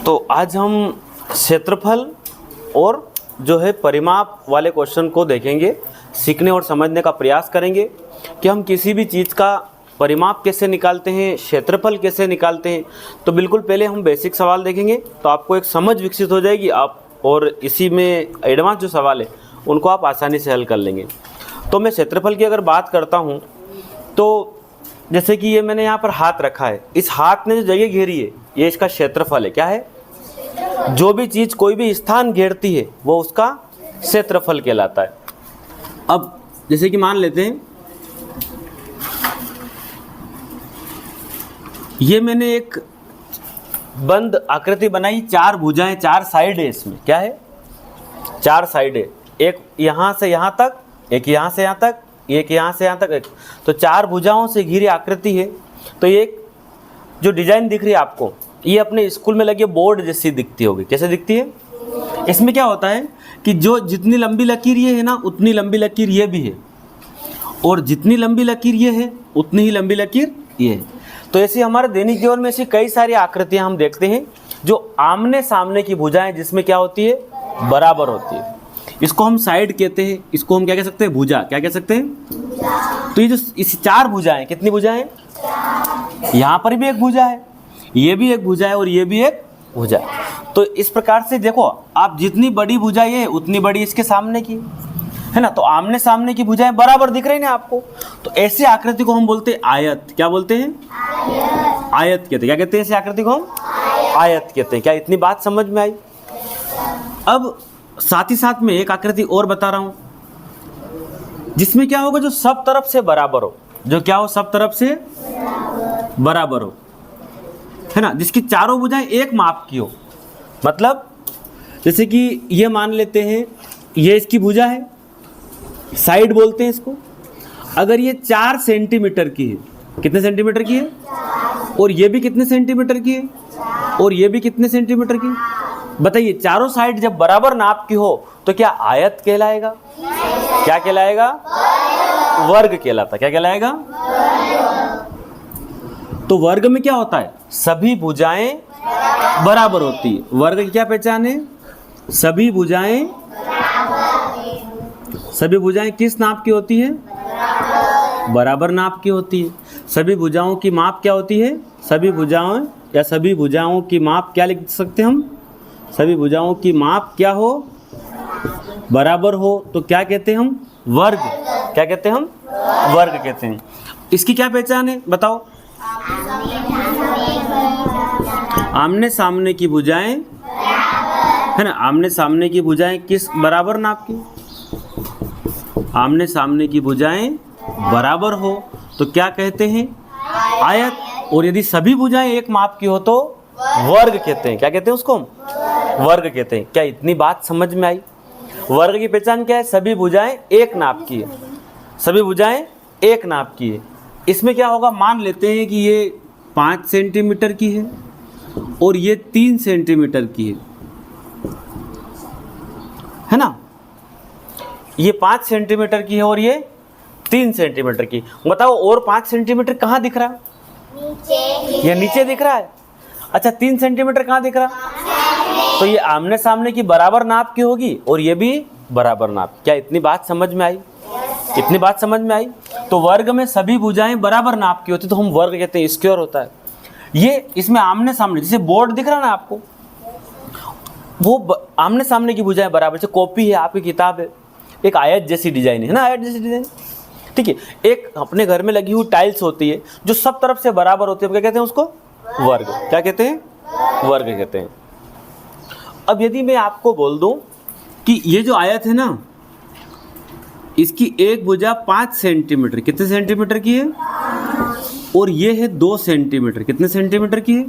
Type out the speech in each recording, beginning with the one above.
तो आज हम क्षेत्रफल और जो है परिमाप वाले क्वेश्चन को देखेंगे, सीखने और समझने का प्रयास करेंगे कि हम किसी भी चीज़ का परिमाप कैसे निकालते हैं, क्षेत्रफल कैसे निकालते हैं। तो बिल्कुल पहले हम बेसिक सवाल देखेंगे तो आपको एक समझ विकसित हो जाएगी आप, और इसी में एडवांस जो सवाल है उनको आप आसानी से हल कर लेंगे। तो मैं क्षेत्रफल की अगर बात करता हूँ तो जैसे कि ये मैंने यहाँ पर हाथ रखा है, इस हाथ ने जो जगह घेरी है ये इसका क्षेत्रफल है। क्या है? जो भी चीज़ कोई भी स्थान घेरती है वो उसका क्षेत्रफल कहलाता है। अब जैसे कि मान लेते हैं ये मैंने एक बंद आकृति बनाई, चार भुजाएं, चार साइड है इसमें। क्या है? चार साइड है, एक यहाँ से यहाँ तक, एक यहाँ से यहाँ तक, एक यहाँ से यहाँ तक, एक। तो चार भुजाओं से घिरी आकृति है। तो ये जो डिजाइन दिख रही है आपको, ये अपने स्कूल में लगे बोर्ड जैसी दिखती होगी। कैसे दिखती है? इसमें क्या होता है कि जो जितनी लंबी लकीर ये है ना, उतनी लंबी लकीर ये भी है, और जितनी लंबी लकीर ये है उतनी ही लंबी लकीर ये है। तो ऐसे हमारे दैनिक जीवन में ऐसी कई सारी आकृतियां हम देखते हैं जो आमने सामने की भुजाएं, जिसमें क्या होती है? बराबर होती है। इसको हम साइड कहते हैं, इसको हम क्या कह सकते हैं? भुजा। क्या कह सकते हैं? तो ये जो इस चार भुजाएं, कितनी भुजाएं? यहाँ पर भी एक भुजा है, ये भी एक भुजा है, और ये भी एक भुजा है। तो इस प्रकार से देखो आप, जितनी बड़ी भुजा ये है उतनी बड़ी इसके सामने की है ना। तो आमने सामने की भुजाएं बराबर दिख रही ना आपको। तो ऐसी आकृति को हम बोलते हैं आयत। क्या बोलते हैं? आयत कहते हैं। क्या कहते हैं ऐसी आकृति को? हम आयत कहते हैं। क्या इतनी बात समझ में आई? अब साथ ही साथ में एक आकृति और बता रहा हूं जिसमें क्या होगा, जो सब तरफ से बराबर हो। जो क्या हो? सब तरफ से बराबर हो, है ना। जिसकी चारों भुजाएं एक माप की हो। मतलब जैसे कि ये मान लेते हैं ये इसकी भुजा है, साइड बोलते हैं इसको। अगर ये 4 सेंटीमीटर की है, कितने सेंटीमीटर की है? और ये भी कितने सेंटीमीटर की है? और ये भी कितने सेंटीमीटर की? बताइए, चारों साइड जब बराबर नाप की हो तो क्या आयत कहलाएगा? क्या कहलाएगा? वर्ग कहलाता। क्या कहलाएगा? तो वर्ग में क्या होता है? सभी भुजाएं बराबर होती है। वर्ग की क्या पहचान है? सभी भुजाएं किस नाप की होती है? बराबर नाप की होती है। सभी भुजाओं की माप क्या होती है? सभी भुजाओं या सभी भुजाओं की माप क्या लिख सकते हैं हम? सभी भुजाओं की माप क्या हो? बराबर हो। तो क्या कहते हैं हम? वर्ग। क्या कहते हैं हम? वर्ग कहते हैं। इसकी क्या पहचान है बताओ? आमने सामने की भुजाएं, है ना। आमने सामने की भुजाएं किस बराबर नाप की? आमने सामने की भुजाएं बराबर हो तो क्या कहते हैं? आयत। और यदि सभी भुजाएं एक माप की हो तो वर्ग कहते हैं। क्या कहते हैं उसको? वर्ग कहते हैं। क्या इतनी बात समझ में आई? वर्ग की पहचान क्या है? सभी भुजाएं एक नाप की है। सभी भुजाएं एक नाप की है। इसमें क्या होगा, मान लेते हैं कि ये 5 सेंटीमीटर की है और ये 3 सेंटीमीटर की है ना। ये 5 सेंटीमीटर की है और ये 3 सेंटीमीटर की। बताओ, और 5 सेंटीमीटर कहाँ दिख रहा है? नीचे। ये नीचे दिख रहा है। अच्छा, 3 सेंटीमीटर कहाँ दिख रहा? तो ये आमने सामने की बराबर नाप की होगी और ये भी बराबर नाप। क्या इतनी बात समझ में आई? इतनी बात समझ में आई? तो वर्ग में सभी भुजाएं बराबर नाप की होती तो हम वर्ग कहते हैं, स्क्वायर होता है। ये इसमें आमने सामने, जैसे बोर्ड दिख रहा ना आपको, वो आमने सामने की भुजाएं बराबर। जैसे कॉपी है, आपकी किताब है, एक आयत जैसी डिजाइन है ना, आयत जैसी डिजाइन। ठीक है। एक अपने घर में लगी हुई टाइल्स होती है जो सब तरफ से बराबर होती है, क्या कहते हैं उसको? वर्ग। क्या कहते हैं? वर्ग कहते हैं। अब यदि मैं आपको बोल दूं कि ये जो आयत है ना, इसकी एक भुजा 5 सेंटीमीटर, कितने सेंटीमीटर की है? और ये है 2 सेंटीमीटर, कितने सेंटीमीटर की है?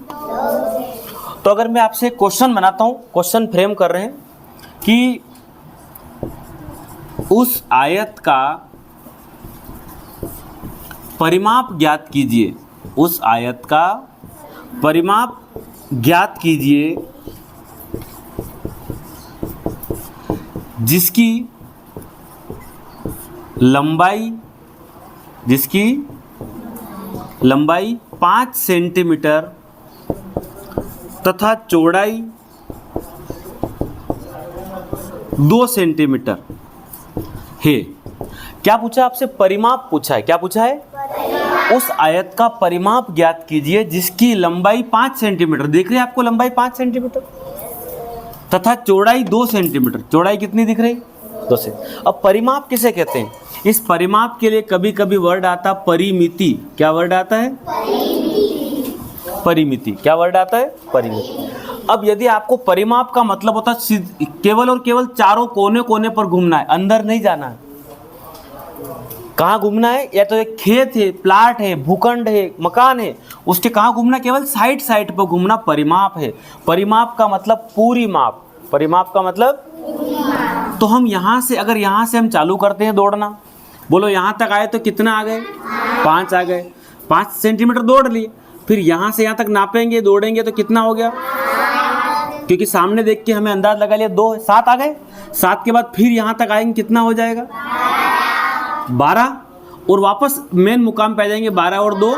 तो अगर मैं आपसे क्वेश्चन बनाता हूं, क्वेश्चन फ्रेम कर रहे हैं कि उस आयत का परिमाप ज्ञात कीजिए। उस आयत का परिमाप ज्ञात कीजिए जिसकी लंबाई 5 सेंटीमीटर तथा चौड़ाई 2 सेंटीमीटर है। क्या पूछा आपसे? परिमाप पूछा है। क्या पूछा है? उस आयत का परिमाप ज्ञात कीजिए जिसकी लंबाई 5 सेंटीमीटर, देख रहे हैं आपको लंबाई 5 सेंटीमीटर तथा चौड़ाई 2 सेंटीमीटर। चौड़ाई कितनी दिख रही? 2 से। अब परिमाप किसे कहते हैं? इस परिमाप के लिए कभी कभी वर्ड आता परिमिति। क्या वर्ड आता है? परिमिति। क्या वर्ड आता है? परिमिति। अब यदि आपको परिमाप का मतलब होता है केवल और केवल चारों कोने कोने पर घूमना है, अंदर नहीं जाना है। कहाँ घूमना है? या तो एक खेत है, प्लाट है, भूखंड है, मकान है, उसके कहाँ घूमना? केवल साइड साइड पर घूमना परिमाप है। परिमाप का मतलब पूरी माप। परिमाप का मतलब तो हम यहाँ से, अगर यहाँ से हम चालू करते हैं दौड़ना, बोलो यहाँ तक आए तो कितना आ गए? 5 आ गए। 5 सेंटीमीटर दौड़ लिए। फिर यहाँ से यहाँ तक नापेंगे, दौड़ेंगे तो कितना हो गया? क्योंकि सामने देख के हमें अंदाज लगा लिया 2 है, 7 आ गए। 7 के बाद फिर यहाँ तक आएंगे, कितना हो जाएगा? 12। और वापस मेन मुकाम पे आ जाएंगे 12 और 2।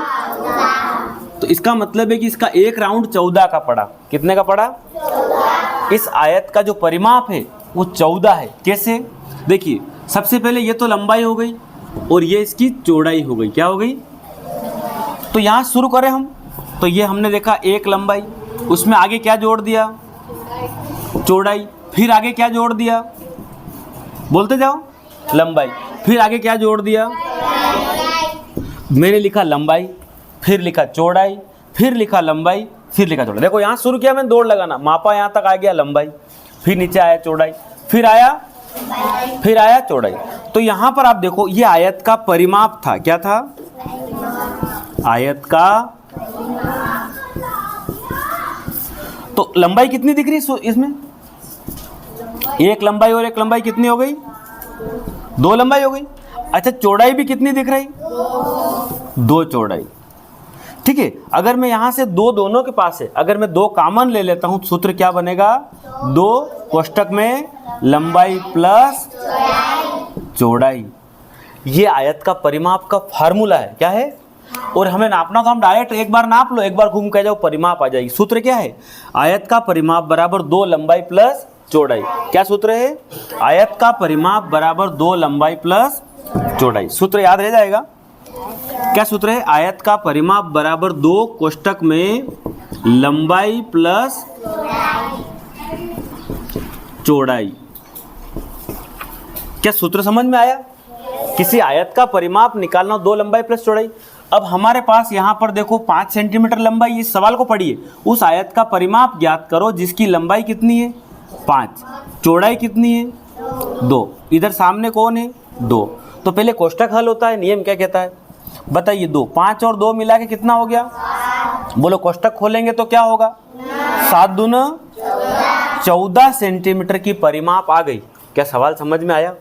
तो इसका मतलब है कि इसका एक राउंड 14 का पड़ा। कितने का पड़ा? इस आयत का जो परिमाप है वो 14 है। कैसे? देखिए, सबसे पहले ये तो लंबाई हो गई और ये इसकी चौड़ाई हो गई। क्या हो गई? तो यहाँ शुरू करें हम, तो ये हमने देखा एक लंबाई, उसमें आगे क्या जोड़ दिया? चौड़ाई। फिर आगे क्या जोड़ दिया? बोलते जाओ। लंबाई। फिर आगे क्या जोड़ दिया? मैंने लिखा लंबाई, फिर लिखा चौड़ाई, फिर लिखा लंबाई, फिर लिखा चौड़ाई। देखो यहाँ शुरू किया मैंने दौड़ लगाना, मापा, यहाँ तक आ गया लंबाई, फिर नीचे आया चौड़ाई, फिर आया चौड़ाई। तो यहाँ पर आप देखो ये आयत का परिमाप था। क्या था? आयत का। तो लंबाई कितनी दिख रही है इसमें? एक लंबाई और एक लंबाई कितनी हो गई? 2 लंबाई हो गई। अच्छा, चौड़ाई भी कितनी दिख रही? 2 चौड़ाई। ठीक है। अगर मैं यहाँ से 2 दोनों के पास है, अगर मैं 2 कॉमन ले लेता हूँ, सूत्र क्या बनेगा? 2 कोष्टक में लंबाई प्लस चौड़ाई। ये आयत का परिमाप का फार्मूला है। क्या है? और हमें नापना तो हम डायरेक्ट एक बार नाप लो, एक बार घूम के जाओ, परिमाप आ जाएगी। सूत्र क्या है? आयत का परिमाप बराबर 2 लंबाई प्लस चौड़ाई। क्या सूत्र है? आयत का परिमाप बराबर 2 लंबाई प्लस चौड़ाई। सूत्र याद रह जाएगा। क्या सूत्र है? आयत का परिमाप बराबर 2 कोष्टक में लंबाई प्लस चौड़ाई। क्या सूत्र समझ में आया? किसी आयत का परिमाप निकालना 2 लंबाई प्लस चौड़ाई। अब हमारे पास यहाँ पर देखो 5 सेंटीमीटर लंबाई, इस सवाल को पढ़िए। उस आयत का परिमाप ज्ञात करो जिसकी लंबाई कितनी है? 5, चौड़ाई कितनी है? 2। इधर सामने कौन है? 2। तो पहले कोष्टक हल होता है। नियम क्या कहता है बताइए? 2, 5 और 2 मिला के कितना हो गया? बोलो, कोष्टक खोलेंगे तो क्या होगा? 7 दूना 14 सेंटीमीटर की परिमाप आ गई। क्या सवाल समझ में आया?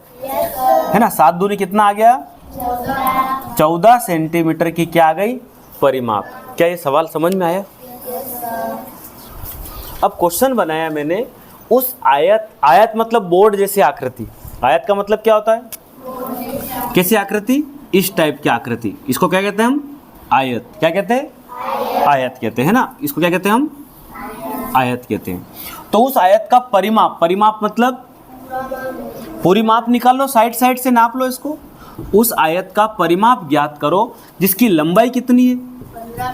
है ना? 7 दूनी कितना आ गया? 14 सेंटीमीटर की क्या आ गई? परिमाप। क्या ये सवाल समझ में आया? अब क्वेश्चन बनाया मैंने उस आयत मतलब बोर्ड जैसी आकृति। आयत का मतलब क्या होता है? कैसी आकृति? इस टाइप की आकृति। इसको क्या कहते हैं हम? आयत। क्या कहते हैं? आयत कहते हैं ना। इसको क्या कहते हैं हम? आयत कहते हैं। तो उस आयत का परिमाप मतलब पूरी माप निकाल लो, साइड साइड से नाप लो इसको। उस आयत का परिमाप ज्ञात करो जिसकी लंबाई कितनी है?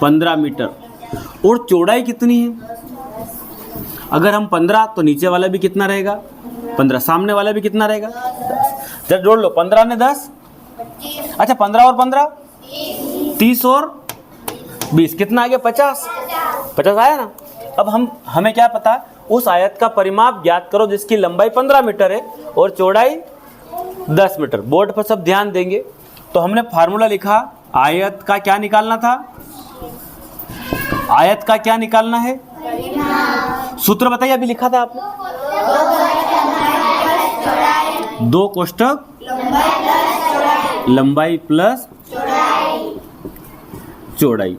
15 मीटर और चौड़ाई कितनी है? अगर हम 15 तो नीचे वाला भी कितना रहेगा? 15। सामने वाला भी कितना रहेगा? 10। जब जोड़ लो, 15 ने 10। अच्छा, 15 और 15 30 और 20 कितना आ गया? 50। 50 आया ना। अब हमें क्या पता? उस आयत का परिमाप ज्ञात करो जिसकी लंबाई 15 मीटर है और चौड़ाई 10 मीटर। बोर्ड पर सब ध्यान देंगे। तो हमने फार्मूला लिखा, आयत का क्या निकालना था? आयत का क्या निकालना है? सूत्र बताइए, अभी लिखा था आपने। 2 कोष्टक लंबाई प्लस चौड़ाई।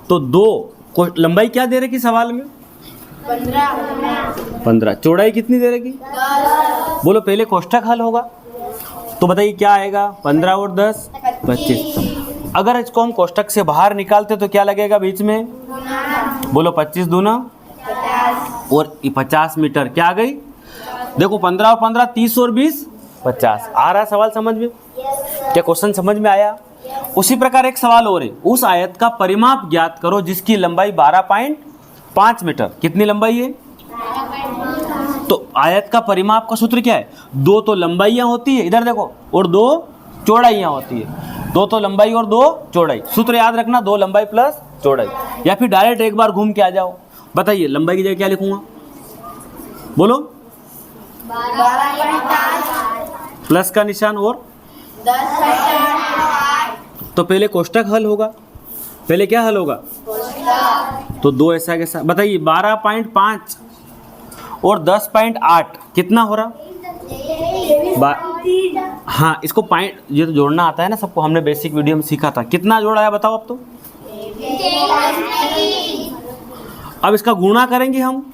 तो 2 लंबाई क्या दे रही सवाल में? 15। चौड़ाई कितनी दे रही? बोलो, पहले कोष्टक हल होगा तो बताइए क्या आएगा? 15 और 10 25। अगर इसको हम कोष्टक से बाहर निकालते तो क्या लगेगा बीच में? बोलो, 25 दूना और 50 मीटर क्या आ गई? देखो 15 और 15 30 और 20 50। आ रहा सवाल समझ में? क्या क्वेश्चन समझ में आया? उसी प्रकार एक सवाल और है, उस आयत का परिमाप ज्ञात करो जिसकी लंबाई 12.5 मीटर। कितनी लंबाई है? तो आयत का परिमाप का सूत्र क्या है? दो तो लंबाइयां होती है, इधर देखो, और दो चौड़ाइयां होती है। दो तो लंबाई और दो चौड़ाई। सूत्र याद रखना, दो लंबाई प्लस चौड़ाई। या फिर डायरेक्ट एक बार घूम के आ जाओ। बताइए लंबाई की जगह क्या लिखूंगा? बोलो। 12.5 प्लस का निशान और 10.8। तो पहले कोष्टक हल होगा। पहले क्या हल होगा? तो दो ऐसा कैसा? बताइए 12.5 और 10.8 कितना हो रहा? हाँ, इसको पॉइंट ये तो जोड़ना आता है ना सबको, हमने बेसिक वीडियो में सीखा था। कितना जोड़ा है बताओ अब तो? अब इसका गुणा करेंगे हम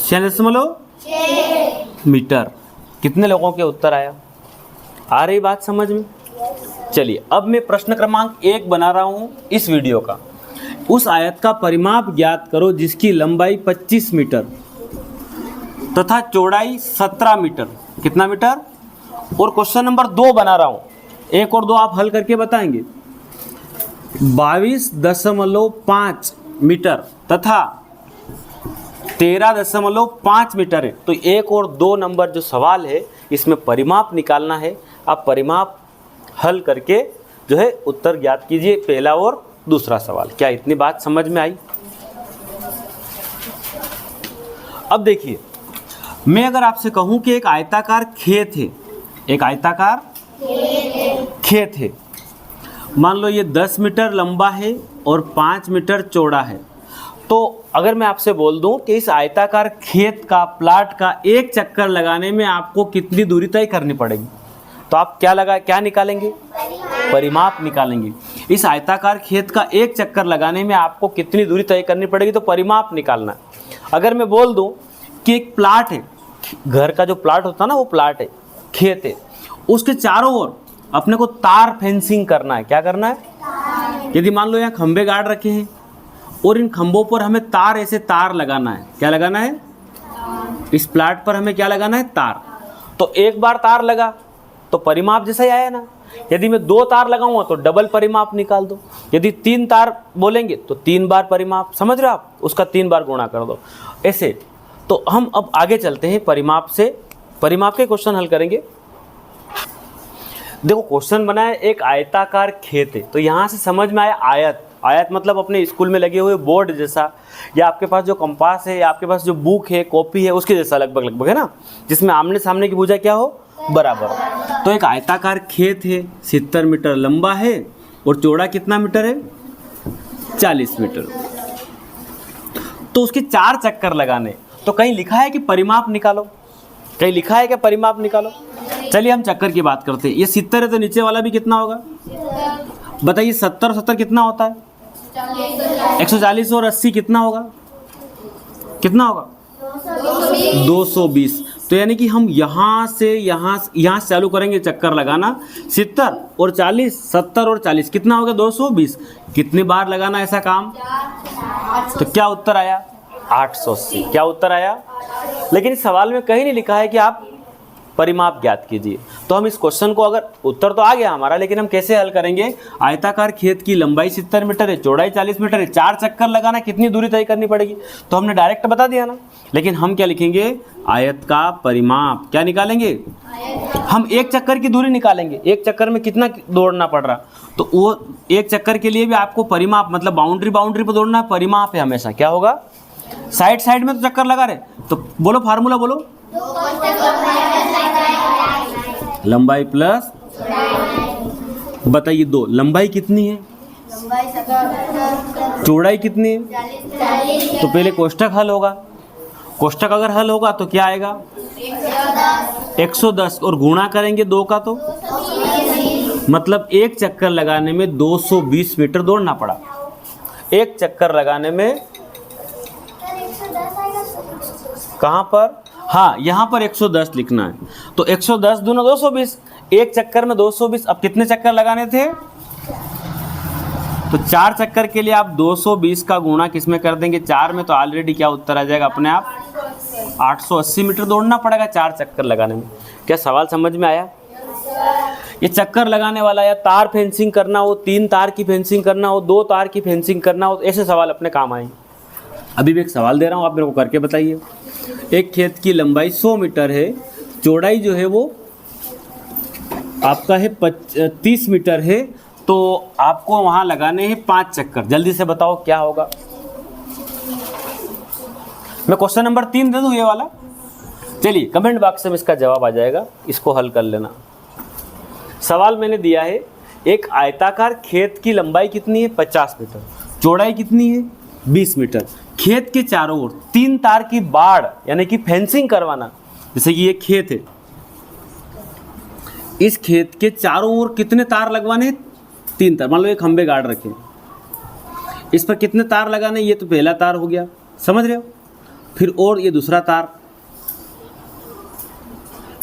6.6 मीटर। कितने लोगों के उत्तर आया? आ रही बात समझ में? चलिए अब मैं प्रश्न क्रमांक 1 बना रहा हूँ इस वीडियो का। उस आयत का परिमाप ज्ञात करो जिसकी लंबाई 25 मीटर तथा चौड़ाई 17 मीटर। कितना मीटर? और क्वेश्चन नंबर 2 बना रहा हूँ, 1 और 2 आप हल करके बताएंगे। 22.5 मीटर तथा 13.5 मीटर है। तो 1 और 2 नंबर जो सवाल है इसमें परिमाप निकालना है। आप परिमाप हल करके जो है उत्तर ज्ञात कीजिए, पहला और दूसरा सवाल। क्या इतनी बात समझ में आई? अब देखिए, मैं अगर आपसे कहूं कि एक आयताकार खेत है, एक आयताकार खेत है, मान लो ये 10 मीटर लंबा है और 5 मीटर चौड़ा है। तो अगर मैं आपसे बोल दूं कि इस आयताकार खेत का प्लाट का एक चक्कर लगाने में आपको कितनी दूरी तय करनी पड़ेगी, तो आप क्या निकालेंगे? परिमाप निकालेंगे। इस आयताकार खेत का एक चक्कर लगाने में आपको कितनी दूरी तय करनी पड़ेगी, तो परिमाप निकालना है। अगर मैं बोल दूं कि एक प्लाट है, घर का जो प्लाट होता है ना वो प्लाट है, खेत है, उसके चारों ओर अपने को तार फेंसिंग करना है। क्या करना है? यदि मान लो यहाँ खंबे गाड़ रखे हैं और इन खंभों पर हमें तार, ऐसे तार लगाना है। क्या लगाना है? इस प्लाट पर हमें क्या लगाना है? तार। तो एक बार तार लगा तो परिमाप जैसा ही आया ना। यदि मैं 2 तार लगाऊंगा तो डबल परिमाप निकाल दो। यदि 3 तार बोलेंगे तो 3 बार परिमाप, समझ रहे हो आप? उसका 3 बार गुणा कर दो ऐसे। तो हम अब आगे चलते हैं, परिमाप से परिमाप के क्वेश्चन हल करेंगे। देखो क्वेश्चन बना है एक आयताकार खेत है, तो यहाँ से समझ में आया आयत। आयत मतलब अपने स्कूल में लगे हुए बोर्ड जैसा, या आपके पास जो कंपास है, या आपके पास जो बुक है, कॉपी है, उसके जैसा लगभग है ना, जिसमें आमने सामने की भुजा क्या हो? बराबर। तो एक आयताकार खेत है, 70 मीटर लंबा है और चौड़ा कितना मीटर है? 40 मीटर। तो उसके 4 चक्कर लगाने। तो कहीं लिखा है कि परिमाप निकालो? कहीं लिखा है कि परिमाप निकालो? चलिए हम चक्कर की बात करते हैं। ये 70 है तो नीचे वाला भी कितना होगा? बताइए 70 और 70 कितना होता है? 140 और 80 कितना होगा? कितना होगा? 220। तो यानी कि हम यहाँ से चालू करेंगे चक्कर लगाना। 70 और 40, 70 और 40 कितना होगा? 220। कितनी बार लगाना ऐसा काम? तो क्या उत्तर आया? 880। क्या उत्तर आया? लेकिन इस सवाल में कहीं नहीं लिखा है कि आप परिमाप ज्ञात कीजिए। तो हम इस क्वेश्चन को, अगर उत्तर तो आ गया हमारा, लेकिन हम कैसे हल करेंगे? आयताकार खेत की लंबाई 70 मीटर है, चौड़ाई 40 मीटर है, 4 चक्कर लगाना, कितनी दूरी तय करनी पड़ेगी? तो हमने डायरेक्ट बता दिया ना। लेकिन हम क्या लिखेंगे? आयत का परिमाप। क्या निकालेंगे? हम एक चक्कर की दूरी निकालेंगे। एक चक्कर में कितना दौड़ना पड़ रहा, तो वो एक चक्कर के लिए भी आपको परिमाप, मतलब बाउंड्री पर दौड़ना है। परिमाप है हमेशा। क्या होगा? साइड में तो चक्कर लगा रहे, तो बोलो फार्मूला बोलो। लंबाई प्लस, बताइए 2। लंबाई कितनी है? चौड़ाई कितनी है? तो पहले कोष्टक हल होगा। कोष्टक अगर हल होगा तो क्या आएगा? 110 और गुणा करेंगे 2 का, तो मतलब एक चक्कर लगाने में 220 मीटर दौड़ना पड़ा। एक चक्कर लगाने में कहाँ पर? हाँ, यहाँ पर 110 लिखना है। तो 110 दूना 220, एक चक्कर में 220। अब कितने चक्कर लगाने थे? तो 4 चक्कर के लिए आप 220 का गुणा किस में कर देंगे? 4 में। तो ऑलरेडी क्या उत्तर आ जाएगा अपने आप? 880 मीटर दौड़ना पड़ेगा 4 चक्कर लगाने में। क्या सवाल समझ में आया? ये चक्कर लगाने वाला, या तार फेंसिंग करना हो, 3 तार की फेंसिंग करना हो, 2 तार की फेंसिंग करना हो, ऐसे सवाल अपने काम आएंगे। अभी भी एक सवाल दे रहा हूँ, आप मेरे को करके बताइए। एक खेत की लंबाई 100 मीटर है, चौड़ाई जो है वो आपका है 30 मीटर है, तो आपको वहाँ लगाने हैं 5 चक्कर। जल्दी से बताओ क्या होगा? मैं क्वेश्चन नंबर 3 दे दूँ ये वाला? चलिए कमेंट बॉक्स में इसका जवाब आ जाएगा, इसको हल कर लेना। सवाल मैंने दिया है, एक आयताकार खेत की लंबाई कितनी है? 50 मीटर, चौड़ाई कितनी है? 20 मीटर। खेत के चारों ओर 3 तार की बाड़ यानी कि फेंसिंग करवाना। जैसे कि ये खेत है, इस खेत के चारों ओर कितने तार लगवाने हैं? 3 तार। मान लो एक खंबे गाड़ रखे, इस पर कितने तार लगाने? ये तो पहला तार हो गया, समझ रहे हो? फिर और ये दूसरा तार,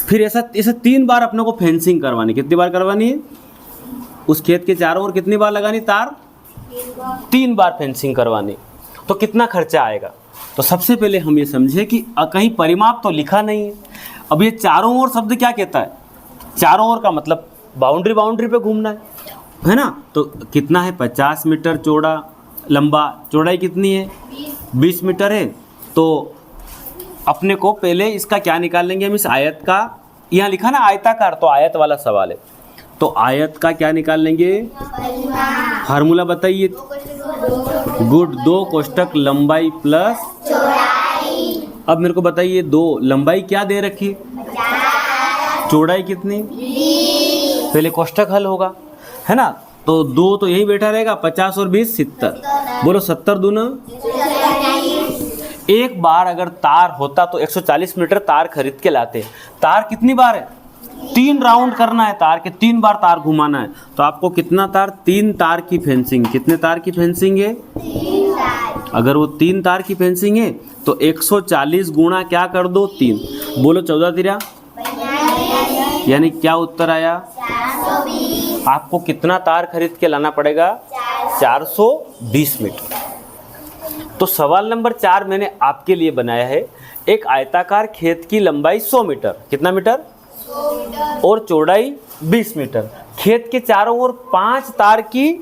फिर ऐसा 3 बार अपने को फेंसिंग करवानी। कितनी बार करवानी है? उस खेत के चारों ओर कितनी बार लगानी तार? 3 बार फेंसिंग करवानी। तो कितना खर्चा आएगा? तो सबसे पहले हम ये समझे कि कहीं परिमाप तो लिखा नहीं है। अब ये चारों ओर शब्द क्या कहता है? चारों ओर का मतलब बाउंड्री पे घूमना है ना? तो कितना है? 50 मीटर चौड़ा, लंबा, चौड़ाई कितनी है? 20 मीटर है। तो अपने को पहले इसका क्या निकाल लेंगे हम? इस आयत का, यहाँ लिखा ना आयताकार, तो आयत वाला सवाल है, तो आयत का क्या निकाल लेंगे? फार्मूला बताइए। गुड, 2 कोष्टक लंबाई प्लस चौड़ाई। अब मेरे को बताइए, 2 लंबाई क्या दे रखी? 50। चौड़ाई कितनी? 20। पहले कोष्टक हल होगा, है ना? तो 2 तो यही बैठा रहेगा, 50 और 20 70। बोलो 70 दूना। एक बार अगर तार होता तो 140 मीटर तार खरीद के लाते। तार कितनी बार है? 3 राउंड करना है तार के, 3 बार तार घुमाना है। तो आपको कितना तार? 3 तार की फेंसिंग। कितने तार की फेंसिंग है? 3 तार। अगर वो 3 तार की फेंसिंग है तो 140 गुणा क्या कर दो? 3। बोलो 14 तिरा, यानी क्या उत्तर आया? 420। आपको कितना तार खरीद के लाना पड़ेगा? 420 मीटर। तो सवाल नंबर 4 मैंने आपके लिए बनाया है। एक आयताकार खेत की लंबाई 100 मीटर, कितना मीटर? 100 मीटर, और चौड़ाई 20 मीटर। खेत के चारों ओर 5 तार की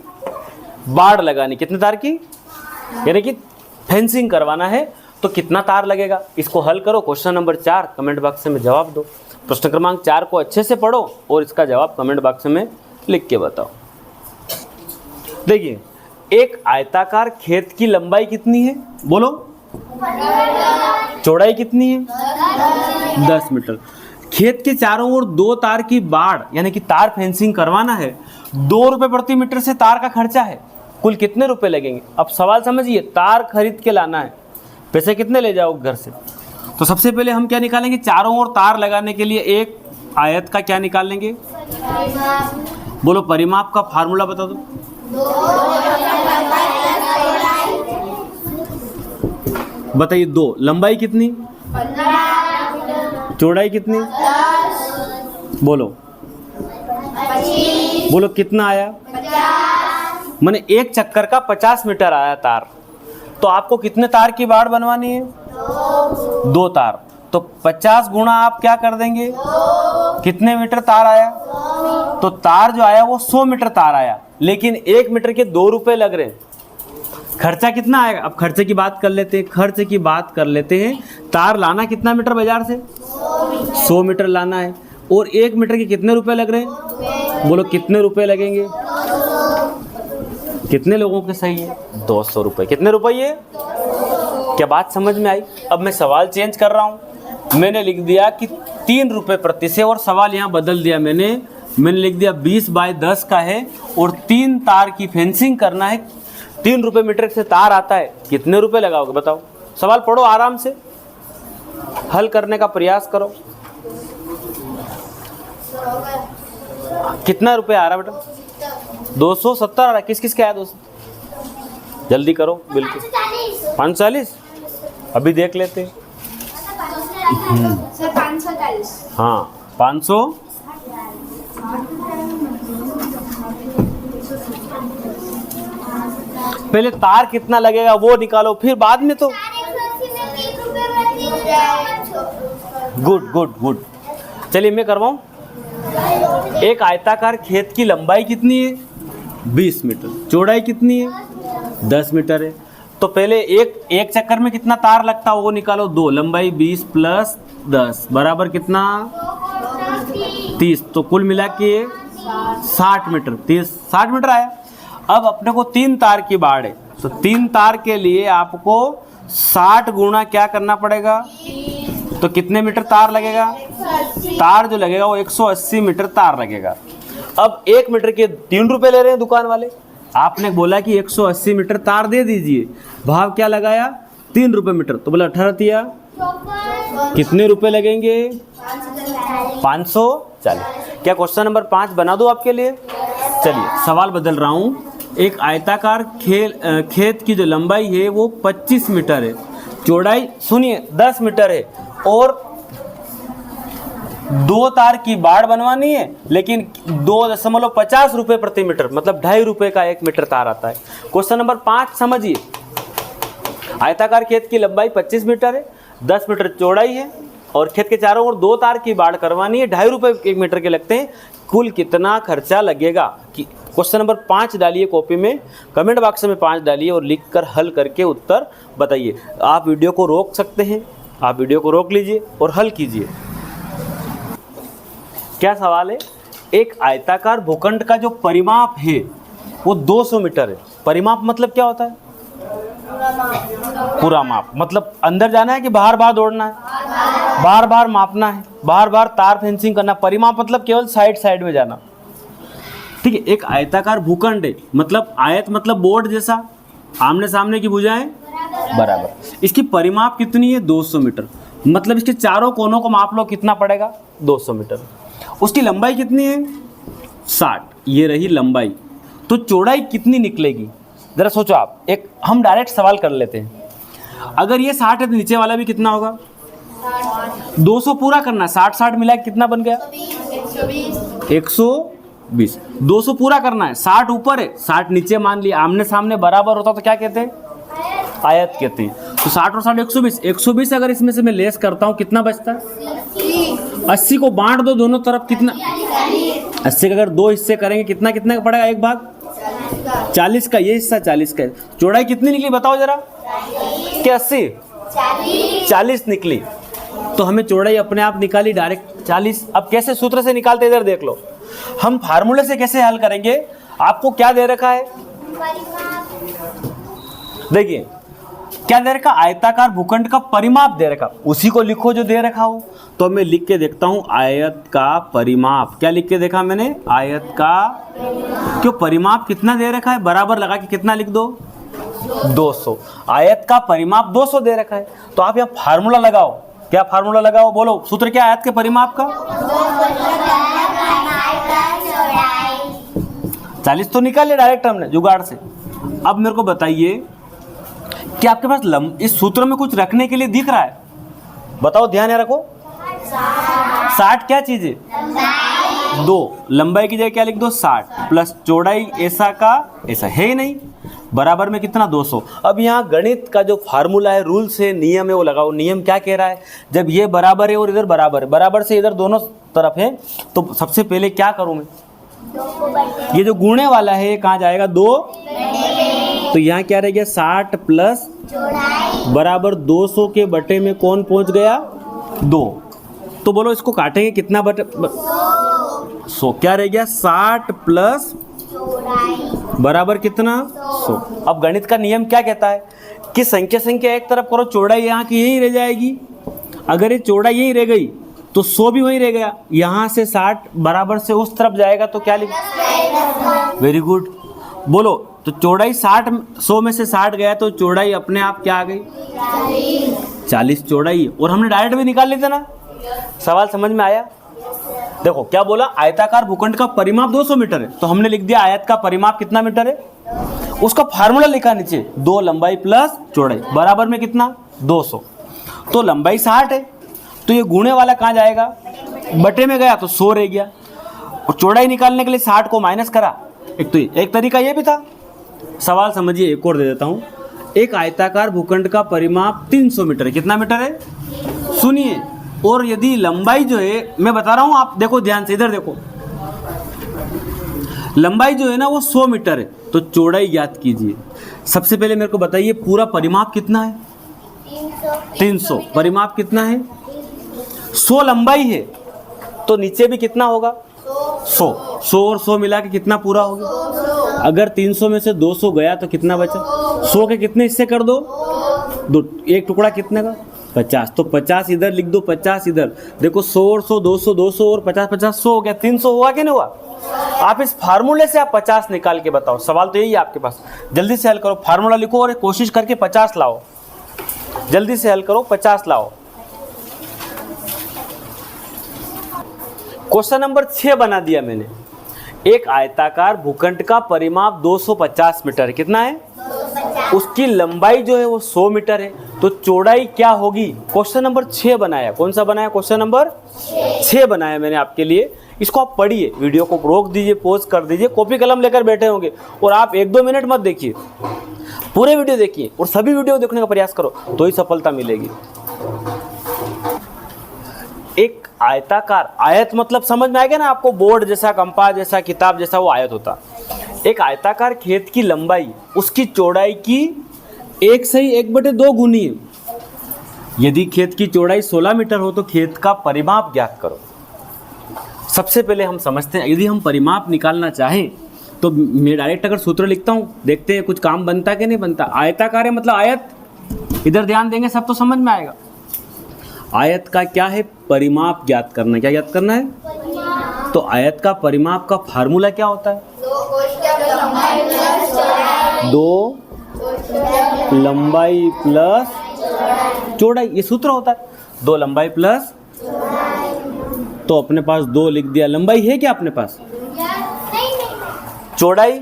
बाड़ लगानी। कितने तार की? यानी कि फेंसिंग करवाना है। तो कितना तार लगेगा? इसको हल करो। क्वेश्चन नंबर 4 कमेंट बॉक्स में जवाब दो। प्रश्न क्रमांक 4 को अच्छे से पढ़ो और इसका जवाब कमेंट बॉक्स में लिख के बताओ। देखिए, एक आयताकार खेत की लंबाई कितनी है? बोलो। चौड़ाई कितनी है? 10 मीटर। खेत के चारों ओर 2 तार की बाड़ यानी कि तार फेंसिंग करवाना है। 2 रुपए प्रति मीटर से तार का खर्चा है। कुल कितने रुपए लगेंगे? अब सवाल समझिए, तार खरीद के लाना है, पैसे कितने ले जाओ घर से? तो सबसे पहले हम क्या निकालेंगे? चारों ओर तार लगाने के लिए एक आयत का क्या निकाल लेंगे? बोलो परिमाप का फार्मूला बता दो। बताइए, 2 लंबाई कितनी? 15। चौड़ाई कितनी? 10। बोलो 25। बोलो कितना आया? 50। माने एक चक्कर का 50 मीटर आया तार। तो आपको कितने तार की बाड़ बनवानी है? 2 तार। तो 50 गुणा आप क्या कर देंगे? 2। कितने मीटर तार आया? 2। तो तार जो आया वो 100 मीटर तार आया, लेकिन 1 मीटर के 2 रुपए लग रहे हैं। खर्चा कितना आएगा? अब खर्चे की बात कर लेते हैं। खर्च की बात कर लेते हैं। तार लाना कितना मीटर बाजार से? 100 मीटर लाना है, और 1 मीटर के कितने रुपए लग रहे हैं? बोलो कितने रुपए लगेंगे? कितने लोगों के सही है? 200 रुपए। कितने रुपये? क्या बात समझ में आई? अब मैं सवाल चेंज कर रहा हूँ। मैंने लिख दिया कि 3 रुपए प्रति से, और सवाल यहाँ बदल दिया मैंने लिख दिया 20/10 का है और 3 तार की फेंसिंग करना है। 3 रुपए मीटर से तार आता है, कितने रुपए लगाओगे बताओ? सवाल पढ़ो, आराम से हल करने का प्रयास करो। कितना रुपए आ रहा बेटा? 270 आ रहा। किस किस के आया 200? जल्दी करो, बिल्कुल 540। अभी देख लेते हैं। हाँ 500। पहले तार कितना लगेगा वो निकालो, फिर बाद में तो। Good good good. चलिए मैं करवाऊँ। एक आयताकार खेत की लंबाई कितनी है? 20 मीटर। चौड़ाई कितनी है? 10 मीटर है। तो पहले एक चक्कर में कितना तार लगता है वो निकालो। 2, लंबाई 20 प्लस 10 बराबर कितना? 30। तो कुल मिला के 60 मीटर। 60 मीटर आया। अब अपने को 3 तार की बाड़ है, तो 3 तार के लिए आपको 60 गुणा क्या करना पड़ेगा? तो कितने मीटर तार लगेगा? तार जो लगेगा वो 180 मीटर तार लगेगा। अब 1 मीटर के 3 रुपए ले रहे हैं दुकान वाले। आपने बोला कि 180 मीटर तार दे दीजिए, भाव क्या लगाया? 3 रुपए मीटर। तो बोला 18 दिया, कितने रुपए लगेंगे? 540। क्या क्वेश्चन नंबर 5 बना दो आपके लिए? चलिए सवाल बदल रहा हूँ। एक आयताकार खेत की जो लंबाई है वो 25 मीटर है, चौड़ाई सुनिए 10 मीटर है, और 2 तार की बाड़ बनवानी है, लेकिन 2.50 रुपये प्रति मीटर, मतलब 2.5 रुपये का 1 मीटर तार आता है। क्वेश्चन नंबर 5 समझिए। आयताकार खेत की लंबाई 25 मीटर है, 10 मीटर चौड़ाई है, और खेत के चारों ओर 2 तार की बाड़ करवानी है, 2.5 रुपये 1 मीटर के लगते हैं। कुल कितना खर्चा लगेगा? कि क्वेश्चन नंबर 5 डालिए कॉपी में, कमेंट बॉक्स में 5 डालिए और लिखकर हल करके उत्तर बताइए। आप वीडियो को रोक सकते हैं, आप वीडियो को रोक लीजिए और हल कीजिए। क्या सवाल है? एक आयताकार भूखंड का जो परिमाप है वो 200 मीटर है। परिमाप मतलब क्या होता है? पूरा माप। मतलब अंदर जाना है कि बाहर बाहर दौड़ना है? बार बार मापना है, बार बार तार फेंसिंग करना। परिमाप मतलब केवल साइड में जाना। ठीक है। एक आयताकार भूखंड है, मतलब आयत मतलब बोर्ड जैसा, आमने सामने की भुजाएं बराबर। इसकी परिमाप कितनी है? 200 मीटर। मतलब इसके चारों कोनों को माप लो, कितना पड़ेगा? 200 मीटर। उसकी लंबाई कितनी है? 60। ये रही लंबाई। तो चौड़ाई कितनी निकलेगी? जरा सोचो आप। एक हम डायरेक्ट सवाल कर लेते हैं। अगर ये 60 है तो नीचे वाला भी कितना होगा? 200 पूरा करना है। 60 मिला के कितना बन गया? 120। 200 पूरा करना है। 60 ऊपर है, 60 नीचे मान लिया। आमने सामने बराबर होता तो क्या कहते हैं? आयत कहते हैं। तो 60 और 60 120। 120 अगर इसमें से मैं लेस करता हूँ कितना बचता है? 80 को बांट दो दोनों तरफ, कितना? 80 का अगर 2 हिस्से करेंगे कितना कितना का पड़ेगा? 1 भाग 40 का। ये हिस्सा 40 का है। चौड़ाई कितनी निकली बताओ जरा? क्या 80? 40 निकली। तो हमें चौड़ाई अपने आप निकाली डायरेक्ट 40। अब कैसे सूत्र से निकालते इधर देख लो। हम फार्मूले से कैसे हल करेंगे? आपको क्या दे रखा है? देखिए क्या दे रखा? आयताकार भूखंड का परिमाप दे रखा। उसी को लिखो जो दे रखा हो। तो मैं लिख के देखता हूं आयत का परिमाप। क्या लिख के देखा मैंने? आयत का। क्यों? परिमाप कितना दे रखा है? बराबर लगा के कितना लिख दो? 200। आयत का परिमाप 200 दे रखा है। तो आप यहाँ फार्मूला लगाओ। क्या फार्मूला लगाओ? बोलो सूत्र क्या आयत के परिमाप का? 40 तो निकाल लिया डायरेक्ट हमने जुगाड़ से। अब मेरे को बताइए कि आपके पास इस सूत्र में कुछ रखने के लिए दिख रहा है? बताओ, ध्यान रखो। 60 क्या चीज है? 2। लंबाई की जगह क्या लिख दो? 60 प्लस चौड़ाई ऐसा का ऐसा है ही नहीं, बराबर में कितना? 200। अब यहाँ गणित का जो फार्मूला है, रूल्स है, नियम है, वो लगाओ। नियम क्या कह रहा है? जब ये बराबर है और इधर बराबर है, बराबर से इधर दोनों तरफ है, तो सबसे पहले क्या करूँ मैं? ये जो गुणे वाला है कहाँ जाएगा? 2। तो यहाँ क्या रह गया? 60 प्लस बराबर 200 के बटे में कौन पहुंच गया? 2। तो बोलो इसको काटेंगे कितना बटे? 100। क्या रह गया? 60 प्लस बराबर कितना? 100। अब गणित का नियम क्या कहता है कि संख्या एक तरफ करो, चौड़ाई यहाँ की यहीं रह जाएगी। अगर ये चौड़ाई यहीं रह गई तो 100 भी वहीं रह गया। यहाँ से 60 बराबर से उस तरफ जाएगा तो क्या लिख? Very good. बोलो तो चौड़ाई 100 में से 60 गया तो चौड़ाई अपने आप क्या आ गई? 40 चौड़ाई। और हमने डायरेक्ट भी निकाल ली थी ना। सवाल समझ में आया? देखो क्या बोला? आयताकार भूखंड का परिमाप 200 मीटर है, तो हमने लिख दिया आयत का परिमाप कितना मीटर है? उसका फार्मूला लिखा नीचे, 2 लंबाई प्लस चौड़ाई बराबर में कितना? 200। तो लंबाई 60 है, तो ये गुणे वाला कहाँ जाएगा? बटे में गया तो 100 रह गया। और चौड़ाई निकालने के लिए 60 को माइनस करा। एक तरीका ये भी था सवाल समझिए, एक और दे देता हूँ। एक आयताकार भूखंड का परिमाप 300 मीटर है। कितना मीटर है? सुनिए, और यदि लंबाई जो है, मैं बता रहा हूँ, आप देखो ध्यान से, इधर देखो, लंबाई जो है ना वो 100 मीटर है, तो चौड़ाई ज्ञात कीजिए। सबसे पहले मेरे को बताइए पूरा परिमाप कितना है? 300। परिमाप कितना है? 100 लंबाई है, तो नीचे भी कितना होगा? 100। 100 और 100 मिला के कितना पूरा होगा? अगर 300 में से 200 गया तो कितना बचा? 100 के कितने हिस्से कर दो? दो। एक टुकड़ा कितने का? 50। तो 50 इधर लिख दो, 50 इधर। देखो 100 और 100, 200, 200 और 50, 50, 100 हो गया। 300 हुआ कि नहीं हुआ? आप इस फार्मूले से आप 50 निकाल के बताओ। सवाल तो यही है आपके पास, जल्दी से हल करो, फार्मूला लिखो और कोशिश करके 50 लाओ। जल्दी से हल करो, 50 लाओ। क्वेश्चन नंबर 6 बना दिया मैंने। एक आयताकार भूखंड का परिमाप 250 मीटर, कितना है? उसकी लंबाई जो है वो 100 मीटर है, तो चौड़ाई क्या होगी? क्वेश्चन नंबर 6 बनाया। कौन सा बनाया? क्वेश्चन नंबर 6 बनाया मैंने आपके लिए। इसको आप पढ़िए, वीडियो को रोक दीजिए, पॉज कर दीजिए, कॉपी कलम लेकर बैठे होंगे, और आप 1-2 मिनट मत देखिए, पूरे वीडियो देखिए, और सभी वीडियो देखने का प्रयास करो, तो ही सफलता मिलेगी। एक आयताकार, आयत मतलब समझ में आ गया ना आपको? बोर्ड जैसा, कंपास जैसा, किताब जैसा, वो आयत होता। एक आयताकार खेत की लंबाई उसकी चौड़ाई की 1/2 गुनी है। यदि खेत की चौड़ाई 16 मीटर हो तो खेत का परिमाप ज्ञात करो। सबसे पहले हम समझते हैं, यदि हम परिमाप निकालना चाहें तो मैं डायरेक्ट अगर सूत्र लिखता हूँ, देखते हैं कुछ काम बनता कि नहीं बनता। आयताकार है मतलब आयत, इधर ध्यान देंगे सब तो समझ में आएगा। आयत का क्या है? परिमाप ज्ञात करना। क्या ज्ञात करना है? तो आयत का परिमाप का फार्मूला क्या होता है? 2 लंबाई प्लस चौड़ाई, ये सूत्र होता है। 2 लंबाई प्लस, तो अपने पास 2 लिख दिया। लंबाई है क्या अपने पास? चौड़ाई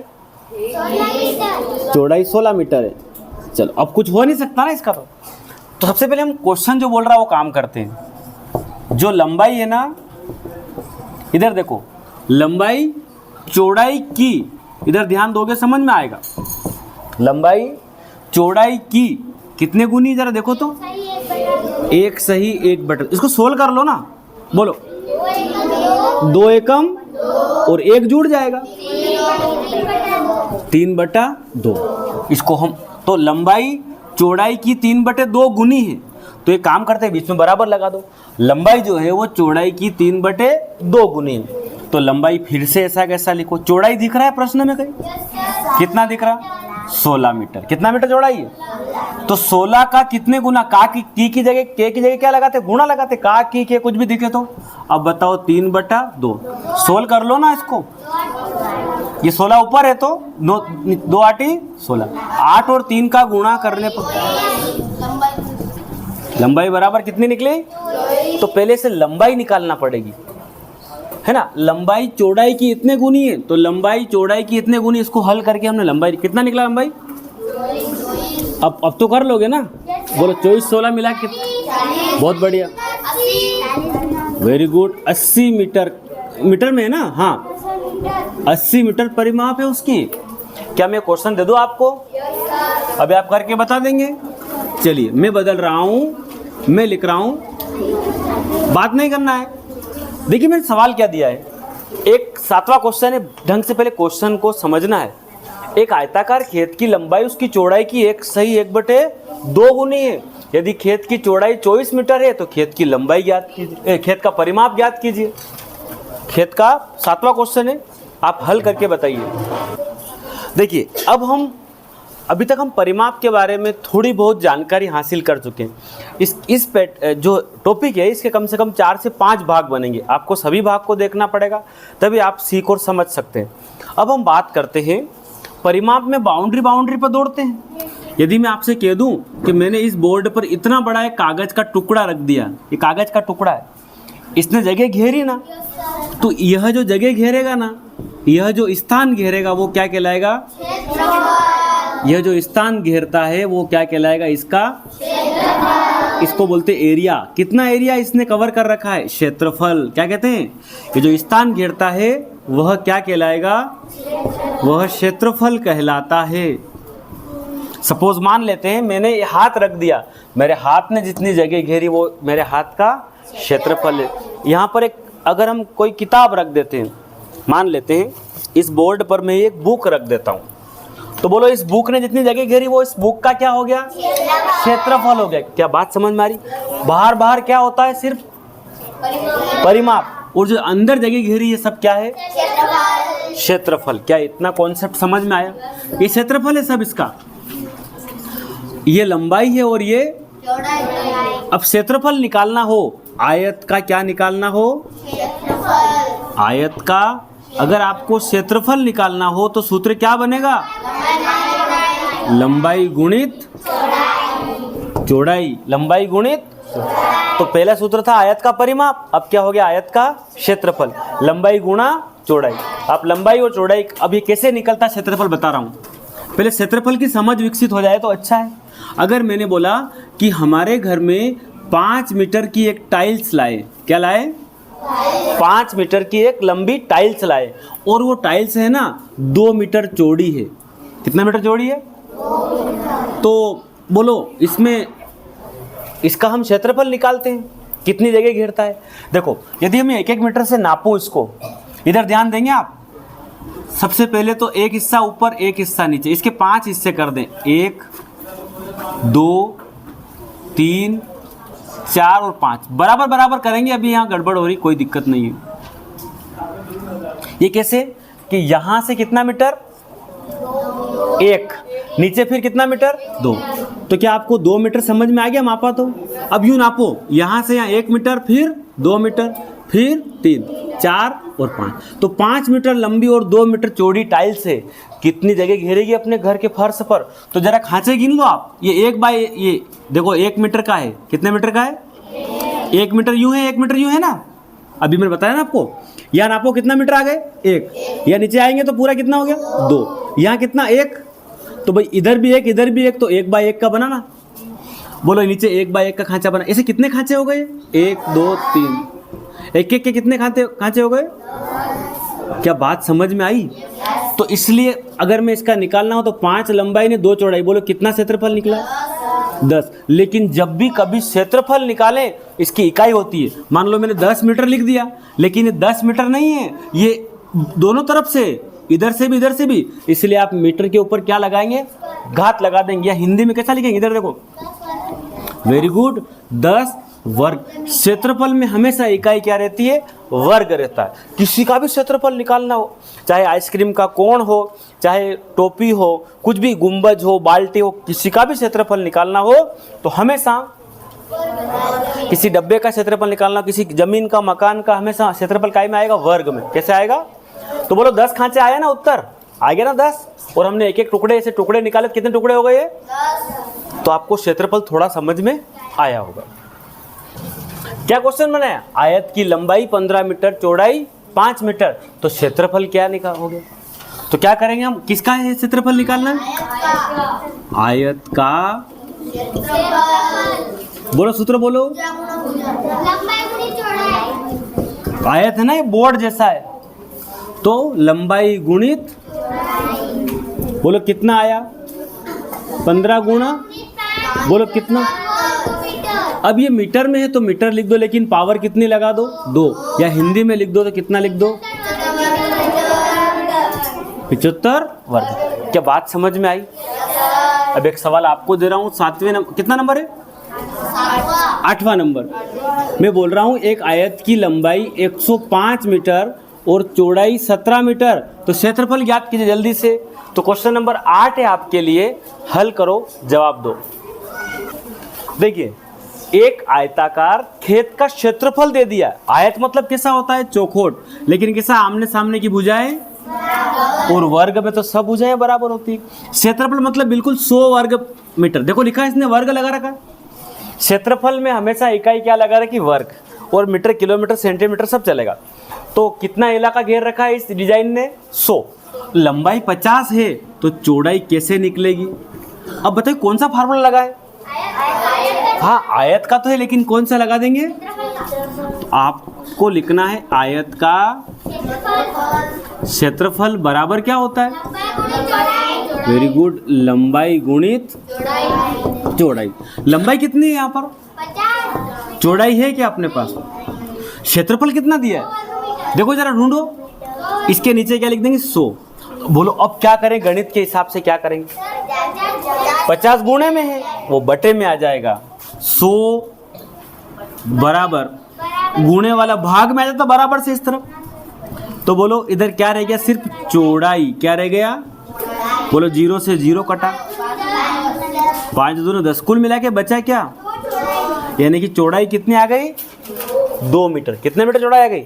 16 मीटर है। चलो, अब कुछ हो नहीं सकता ना इसका। तो सबसे पहले हम क्वेश्चन जो बोल रहा है वो काम करते हैं। जो लंबाई है ना, इधर देखो, लंबाई चौड़ाई की, इधर ध्यान दोगे समझ में आएगा। लंबाई चौड़ाई की कितने गुनी? जरा देखो तो, 1/1। इसको सोल्व कर लो ना, बोलो। 2 एकम और 1 जुड़ जाएगा, 3/2। इसको हम, तो लंबाई चौड़ाई की 3/2 गुनी है, तो एक काम करते हैं, बीच में बराबर लगा दो। लंबाई जो है वो चौड़ाई की 3/2 गुनी है, तो लंबाई फिर से ऐसा कैसा लिखो। चौड़ाई दिख रहा है प्रश्न में कहीं? कितना दिख रहा? 16 मीटर। कितना मीटर चौड़ाई है? तो 16 का कितने गुना? का की जगह, के की जगह क्या लगाते? गुणा लगाते। का की के कुछ भी दिखे तो। अब बताओ 3/2, सोल्व कर लो ना इसको। ये 16 ऊपर है तो 2 8 16, 8 और 3 का गुणा करने पर लंबाई बराबर कितनी निकली? तो पहले से लंबाई निकालना पड़ेगी, है ना। लंबाई चौड़ाई की इतने गुनी है, तो लंबाई चौड़ाई की इतने गुनी, इसको हल करके हमने लंबाई कितना निकला? लंबाई अब तो कर लोगे ना, बोलो 24 16 मिला के, बहुत बढ़िया, वेरी गुड। 80 मीटर, मीटर में है ना? हाँ, 80 मीटर परिमाप है उसकी। क्या मैं क्वेश्चन दे दूं आपको? अभी आप करके बता देंगे। चलिए, मैं बदल रहा हूँ, मैं लिख रहा हूँ, बात नहीं करना है। देखिए मैंने सवाल क्या दिया है, एक 7वां क्वेश्चन है, ढंग से पहले क्वेश्चन को समझना है। एक आयताकार खेत की लंबाई उसकी चौड़ाई की 1/2 गुनी है। यदि खेत की चौड़ाई 24 मीटर है तो खेत की लंबाई ज्ञात कीजिए, खेत का परिमाप ज्ञात कीजिए। खेत का 7वां क्वेश्चन है, आप हल करके बताइए। देखिए, अब हम अभी तक हम परिमाप के बारे में थोड़ी बहुत जानकारी हासिल कर चुके हैं। इस जो टॉपिक है इसके कम से कम 4 से 5 भाग बनेंगे। आपको सभी भाग को देखना पड़ेगा, तभी आप सीख और समझ सकते हैं। अब हम बात करते हैं परिमाप में बाउंड्री पर दौड़ते हैं। यदि मैं आपसे कह दूं कि मैंने इस बोर्ड पर इतना बड़ा एक कागज का टुकड़ा रख दिया, ये कागज का टुकड़ा है, इसने जगह घेरी ना, तो यह जो जगह घेरेगा ना, यह जो स्थान घेरेगा वो क्या कहलाएगा? यह जो स्थान घेरता है वो क्या कहलाएगा? इसका, इसको बोलते एरिया। कितना एरिया इसने कवर कर रखा है? क्षेत्रफल। क्या कहते हैं? ये जो स्थान घेरता है वह क्या कहलाएगा? वह क्षेत्रफल कहलाता है। सपोज मान लेते हैं मैंने हाथ रख दिया, मेरे हाथ ने जितनी जगह घेरी वो मेरे हाथ का क्षेत्रफल है। यहाँ पर एक अगर हम कोई किताब रख देते हैं, मान लेते हैं इस बोर्ड पर मैं एक बुक रख देता हूँ, तो बोलो इस बुक ने जितनी जगह घेरी वो इस बुक का क्या हो गया? क्षेत्रफल हो गया। क्या बात समझ में आ रही? बाहर बाहर क्या होता है? सिर्फ परिमाप, और जो अंदर जगह घेरी ये सब क्या है? क्षेत्रफल। क्या इतना कॉन्सेप्ट समझ में आया? ये क्षेत्रफल है सब इसका, ये लंबाई है और ये अब क्षेत्रफल निकालना हो, आयत का क्या निकालना हो? आयत का अगर आपको क्षेत्रफल निकालना हो तो सूत्र क्या बनेगा? लंबाई गुणित चौड़ाई। लंबाई गुणित, तो पहला सूत्र था आयत का परिमाप, अब क्या हो गया? आयत का क्षेत्रफल। लंबाई गुणा चौड़ाई। आप लंबाई और चौड़ाई, अब ये कैसे निकलता है क्षेत्रफल बता रहा हूँ। पहले क्षेत्रफल की समझ विकसित हो जाए तो अच्छा है। अगर मैंने बोला कि हमारे घर में 5 मीटर की एक टाइल्स लाए, क्या लाए? 5 मीटर की एक लंबी टाइल्स लाए, और वो टाइल्स है ना 2 मीटर चौड़ी है। कितना मीटर चौड़ी है? तो बोलो इसमें इसका हम क्षेत्रफल निकालते हैं, कितनी जगह घेरता है। देखो यदि हम 1-1 मीटर से नापो इसको, इधर ध्यान देंगे आप। सबसे पहले तो एक हिस्सा ऊपर एक हिस्सा नीचे, इसके 5 हिस्से कर दें, 1 2 3 4 और 5 बराबर बराबर करेंगे। अभी यहाँ गड़बड़ हो रही, कोई दिक्कत नहीं है। ये कैसे कि यहाँ से कितना मीटर? 1, नीचे फिर कितना मीटर? 2। तो क्या आपको 2 मीटर समझ में आ गया मापा? तो अब यूँ नापो, यहाँ से यहाँ 1 मीटर, फिर 2 मीटर, फिर 3 4 और 5। तो 5 मीटर लंबी और 2 मीटर चौड़ी टाइल्स है, कितनी जगह घेरेगी अपने घर के फर्श पर? तो जरा खांचे गिन लो आप। ये 1 बाय ये देखो 1 मीटर का है, कितने मीटर का है? 1 मीटर यूँ है, 1 मीटर यूँ है ना। अभी मैंने बताया ना आपको, यहाँ नापो कितना मीटर आ गए? 1। यहाँ नीचे आएंगे तो पूरा कितना हो गया? 2। यहाँ कितना? 1। तो भाई इधर भी 1 इधर भी 1, तो 1 बाय 1 का बना ना। बोलो नीचे 1 बाय 1 का खांचा बना। ऐसे कितने खांचे हो गए? 1 2 3, एक एक के कितने खांचे हो गए? क्या बात समझ में आई? तो इसलिए अगर मैं इसका निकालना हो तो 5 लंबाई ने 2 चौड़ाई, बोलो कितना क्षेत्रफल निकला? 10। लेकिन जब भी कभी क्षेत्रफल निकालें इसकी इकाई होती है। मान लो मैंने 10 मीटर लिख दिया, लेकिन ये 10 मीटर नहीं है, ये दोनों तरफ से, इधर से भी इधर से भी, इसलिए आप मीटर के ऊपर क्या लगाएंगे? घात लगा देंगे। या हिंदी में कैसा लिखेंगे? इधर देखो, वेरी गुड, 10 वर्ग। क्षेत्रफल में हमेशा इकाई क्या रहती है? वर्ग रहता है। किसी का भी क्षेत्रफल निकालना हो, चाहे आइसक्रीम का कोण हो, चाहे टोपी हो, कुछ भी, गुंबज हो, बाल्टी हो, किसी का भी क्षेत्रफल निकालना हो तो हमेशा, किसी डब्बे का क्षेत्रफल निकालना, किसी जमीन का, मकान का, हमेशा क्षेत्रफल काय में आएगा? वर्ग में। कैसे आएगा? तो बोलो 10 खांचे आया ना, उत्तर आ गया ना 10। और हमने एक एक टुकड़े, ऐसे टुकड़े निकाले, कितने टुकड़े हो गए? 10। तो आपको क्षेत्रफल थोड़ा समझ में आया होगा। क्या क्वेश्चन बनाया? आयत की लंबाई 15 मीटर, चौड़ाई 5 मीटर, तो क्षेत्रफल क्या निकाल हो गया? तो क्या करेंगे हम? किसका है क्षेत्रफल निकालना? आयत का। बोलो सूत्र बोलो। आयत है ना, ये बोर्ड जैसा है, तो लंबाई गुणित, बोलो कितना आया? 15 गुणा, बोलो कितना? अब ये मीटर में है तो मीटर लिख दो, लेकिन पावर कितनी लगा दो? 2। या हिंदी में लिख दो तो कितना लिख दो? 75 वर्ग। क्या बात समझ में आई? अब एक सवाल आपको दे रहा हूँ, 7वें नंबर, कितना नंबर है? 8वां नंबर। मैं बोल रहा हूँ एक आयत की लंबाई 105 मीटर और चौड़ाई 17 मीटर, तो क्षेत्रफल ज्ञात कीजिए जल्दी से। तो क्वेश्चन नंबर 8 है आपके लिए, हल करो, जवाब दो। देखिए, एक आयताकार खेत का क्षेत्रफल दे दिया। आयत मतलब कैसा होता है? चौखोट। लेकिन कैसा? आमने सामने की भुजाएं, और वर्ग में तो सब भुजाएं बराबर होती है। क्षेत्रफल मतलब बिल्कुल 100 वर्ग मीटर। देखो लिखा है इसने, वर्ग लगा रखा। क्षेत्रफल में हमेशा इकाई क्या लगा रखी? वर्ग। और मीटर, किलोमीटर, सेंटीमीटर सब चलेगा। तो कितना इलाका घेर रखा है इस डिजाइन ने? 100। लंबाई 50 है तो चौड़ाई कैसे निकलेगी? अब बताइए कौन सा फार्मूला लगा है? हाँ, आयत का तो है, लेकिन कौन सा लगा देंगे? तो आपको लिखना है आयत का क्षेत्रफल बराबर क्या होता है? वेरी गुड, लंबाई गुणित चौड़ाई। लंबाई कितनी है यहाँ पर? चौड़ाई है क्या अपने पास? क्षेत्रफल कितना दिया है देखो जरा ढूंढो। इसके नीचे क्या लिख देंगे? 100। बोलो अब क्या करें? गणित के हिसाब से क्या करेंगे? 50 गुणे में है, वो बटे में आ जाएगा। 100 बराबर गुणे वाला भाग में आ जाता बराबर से इस तरफ। तो बोलो इधर क्या रह गया? सिर्फ चौड़ाई। क्या रह गया? बोलो 0 से 0 कटा, 5 दूनी 10, कुल मिला के बचा क्या? यानी कि चौड़ाई कितनी आ गई? 2 मीटर। कितने मीटर चौड़ाई आ गई?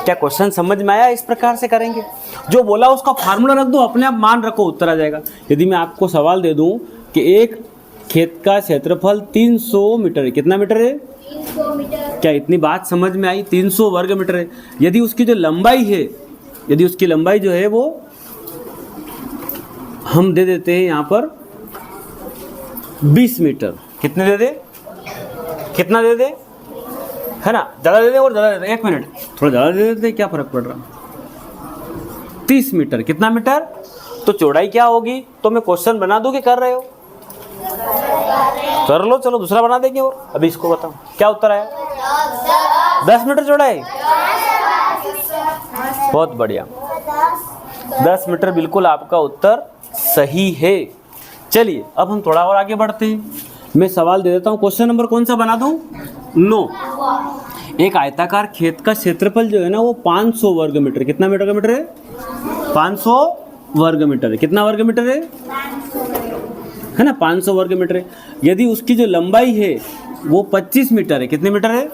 क्या क्वेश्चन समझ में आया? इस प्रकार से करेंगे। जो बोला उसका फार्मूला रख दो, अपने आप मान रखो, उत्तर आ जाएगा। यदि मैं आपको सवाल दे दूं कि एक खेत का क्षेत्रफल 300 मीटर है, कितना मीटर है? 300 मीटर। क्या इतनी बात समझ में आई? 300 वर्ग मीटर है। यदि उसकी जो लंबाई है, यदि उसकी लंबाई जो है वो हम दे देते हैं यहाँ पर 20 मीटर। कितने दे दे? कितना दे दे? है ना, ज़्यादा दे दे और ज़्यादा दे दे। 1 मिनट, थोड़ा ज़्यादा दे देते, क्या फ़र्क पड़ रहा? 30 मीटर। कितना मीटर? तो चौड़ाई क्या होगी? तो मैं क्वेश्चन बना दूं कि कर रहे हो? कर लो, चलो दूसरा बना देंगे। और अभी इसको बताओ क्या उत्तर आया? 10 मीटर चौड़ाई। बहुत बढ़िया, 10 मीटर बिल्कुल आपका उत्तर सही है। चलिए अब हम थोड़ा और आगे बढ़ते हैं। मैं सवाल दे देता हूँ। क्वेश्चन नंबर कौन सा बना दूँ? 9। एक आयताकार खेत का क्षेत्रफल जो है ना वो 500 वर्ग मीटर। कितना मीटर का मीटर है? 500 वर्ग मीटर है। कितना वर्ग मीटर है ना? 500 वर्ग मीटर है। यदि उसकी जो लंबाई है वो 25 मीटर है। कितने मीटर है?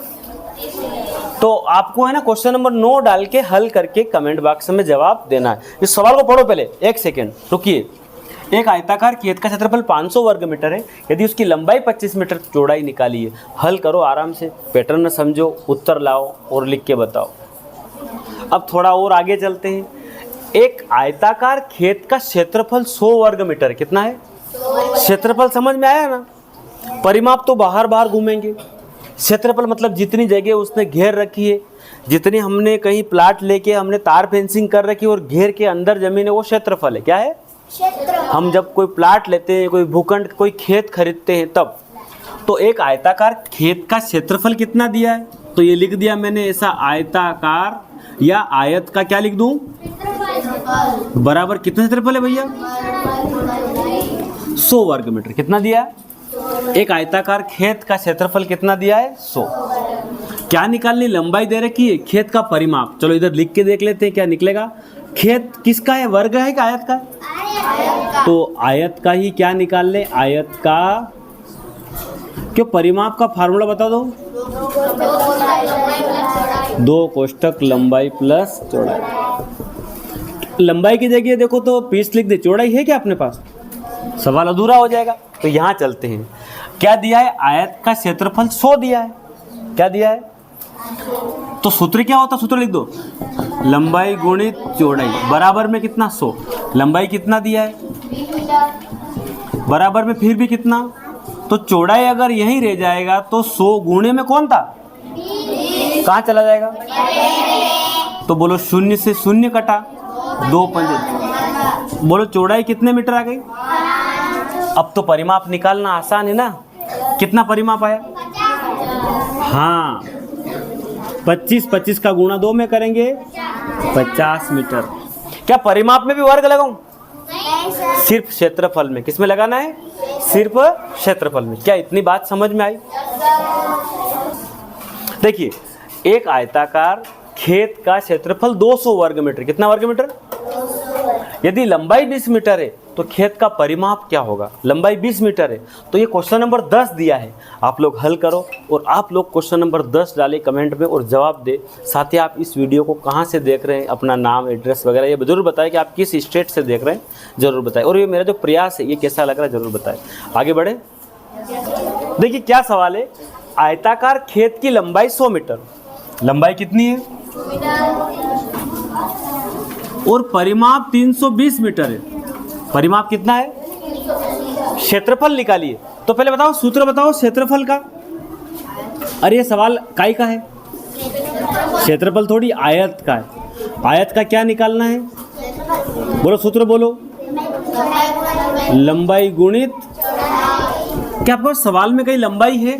तो आपको है ना क्वेश्चन नंबर 9 डाल के हल करके कमेंट बॉक्स में जवाब देना है। इस सवाल को पढ़ो पहले, 1 सेकेंड रुकिए। एक आयताकार खेत का क्षेत्रफल 500 वर्ग मीटर है। यदि उसकी लंबाई 25 मीटर, चौड़ाई निकालिए। हल करो आराम से, पैटर्न समझो, उत्तर लाओ और लिख के बताओ। अब थोड़ा और आगे चलते हैं। एक आयताकार खेत का क्षेत्रफल 100 वर्ग मीटर। कितना है? क्षेत्रफल समझ में आया ना? परिमाप तो बाहर बाहर घूमेंगे। क्षेत्रफल मतलब जितनी जगह उसने घेर रखी है, जितनी हमने कहीं प्लाट लेके हमने तार फेंसिंग कर रखी है और घेर के अंदर जमीन है, वो क्षेत्रफल है। क्या है? हम जब कोई प्लाट लेते हैं, कोई भूखंड, कोई खेत खरीदते हैं तब। तो एक आयताकार खेत का क्षेत्रफल कितना दिया है? तो ये लिख दिया मैंने ऐसा, आयताकार या आयत का क्या लिख दूं? बराबर कितना क्षेत्रफल है भैया? 100 वर्ग मीटर। कितना दिया? एक आयताकार खेत का क्षेत्रफल कितना दिया है? 100। क्या निकालनी? लंबाई दे रखी है, खेत का परिमाप। चलो इधर लिख के देख लेते हैं क्या निकलेगा। खेत किसका है? वर्ग है कि आयत का? तो आयत का ही क्या निकाल ले? आयत का। क्यों? परिमाप का फार्मूला बता दो। 2 कोष्ठक लंबाई प्लस चौड़ाई। लंबाई की जगह देखो तो 20 लिख दे। चौड़ाई है क्या अपने पास? सवाल अधूरा हो जाएगा। तो यहाँ चलते हैं। क्या दिया है? आयत का क्षेत्रफल 100 दिया है। क्या दिया है? तो सूत्र क्या होता? सूत्र लिख दो, लंबाई गुणित चौड़ाई बराबर में कितना? 100। लंबाई कितना दिया है? 20 मीटर। बराबर में फिर भी कितना? तो चौड़ाई अगर यहीं रह जाएगा तो 100 गुणे में कौन था? 20। कहाँ चला जाएगा? तो बोलो 0 से 0 कटा, 2 पंजे। बोलो चौड़ाई कितने मीटर आ गई? अब तो परिमाप निकालना आसान है ना। कितना परिमाप आया? हाँ, 25 का गुणा 2 में करेंगे 50 मीटर। क्या परिमाप में भी वर्ग लगाऊं? सिर्फ क्षेत्रफल में। किस में लगाना है? सिर्फ क्षेत्रफल में। क्या इतनी बात समझ में आई? देखिए, एक आयताकार खेत का क्षेत्रफल 200 वर्ग मीटर। कितना वर्ग मीटर? यदि लंबाई 20 मीटर है तो खेत का परिमाप क्या होगा? लंबाई 20 मीटर है। तो ये क्वेश्चन नंबर 10 दिया है। आप लोग हल करो और आप लोग क्वेश्चन नंबर 10 डालें कमेंट में और जवाब दे। साथ ही आप इस वीडियो को कहाँ से देख रहे हैं, अपना नाम, एड्रेस वगैरह ये जरूर बताएं कि आप किस स्टेट से देख रहे हैं, जरूर बताएं। और ये मेरा जो प्रयास है ये कैसा लग रहा है जरूर बताएं। आगे बढ़े। देखिए क्या सवाल है। आयताकार खेत की लंबाई 100 मीटर। लंबाई कितनी है? और परिमाप 320 मीटर है। परिमाप कितना है? क्षेत्रफल निकालिए। तो पहले बताओ, सूत्र बताओ क्षेत्रफल का। अरे ये सवाल काय का है? क्षेत्रफल थोड़ी आयत का है। आयत का क्या निकालना है? बोलो सूत्र बोलो। लंबाई गुणित, क्या आपको सवाल में कहीं लंबाई है?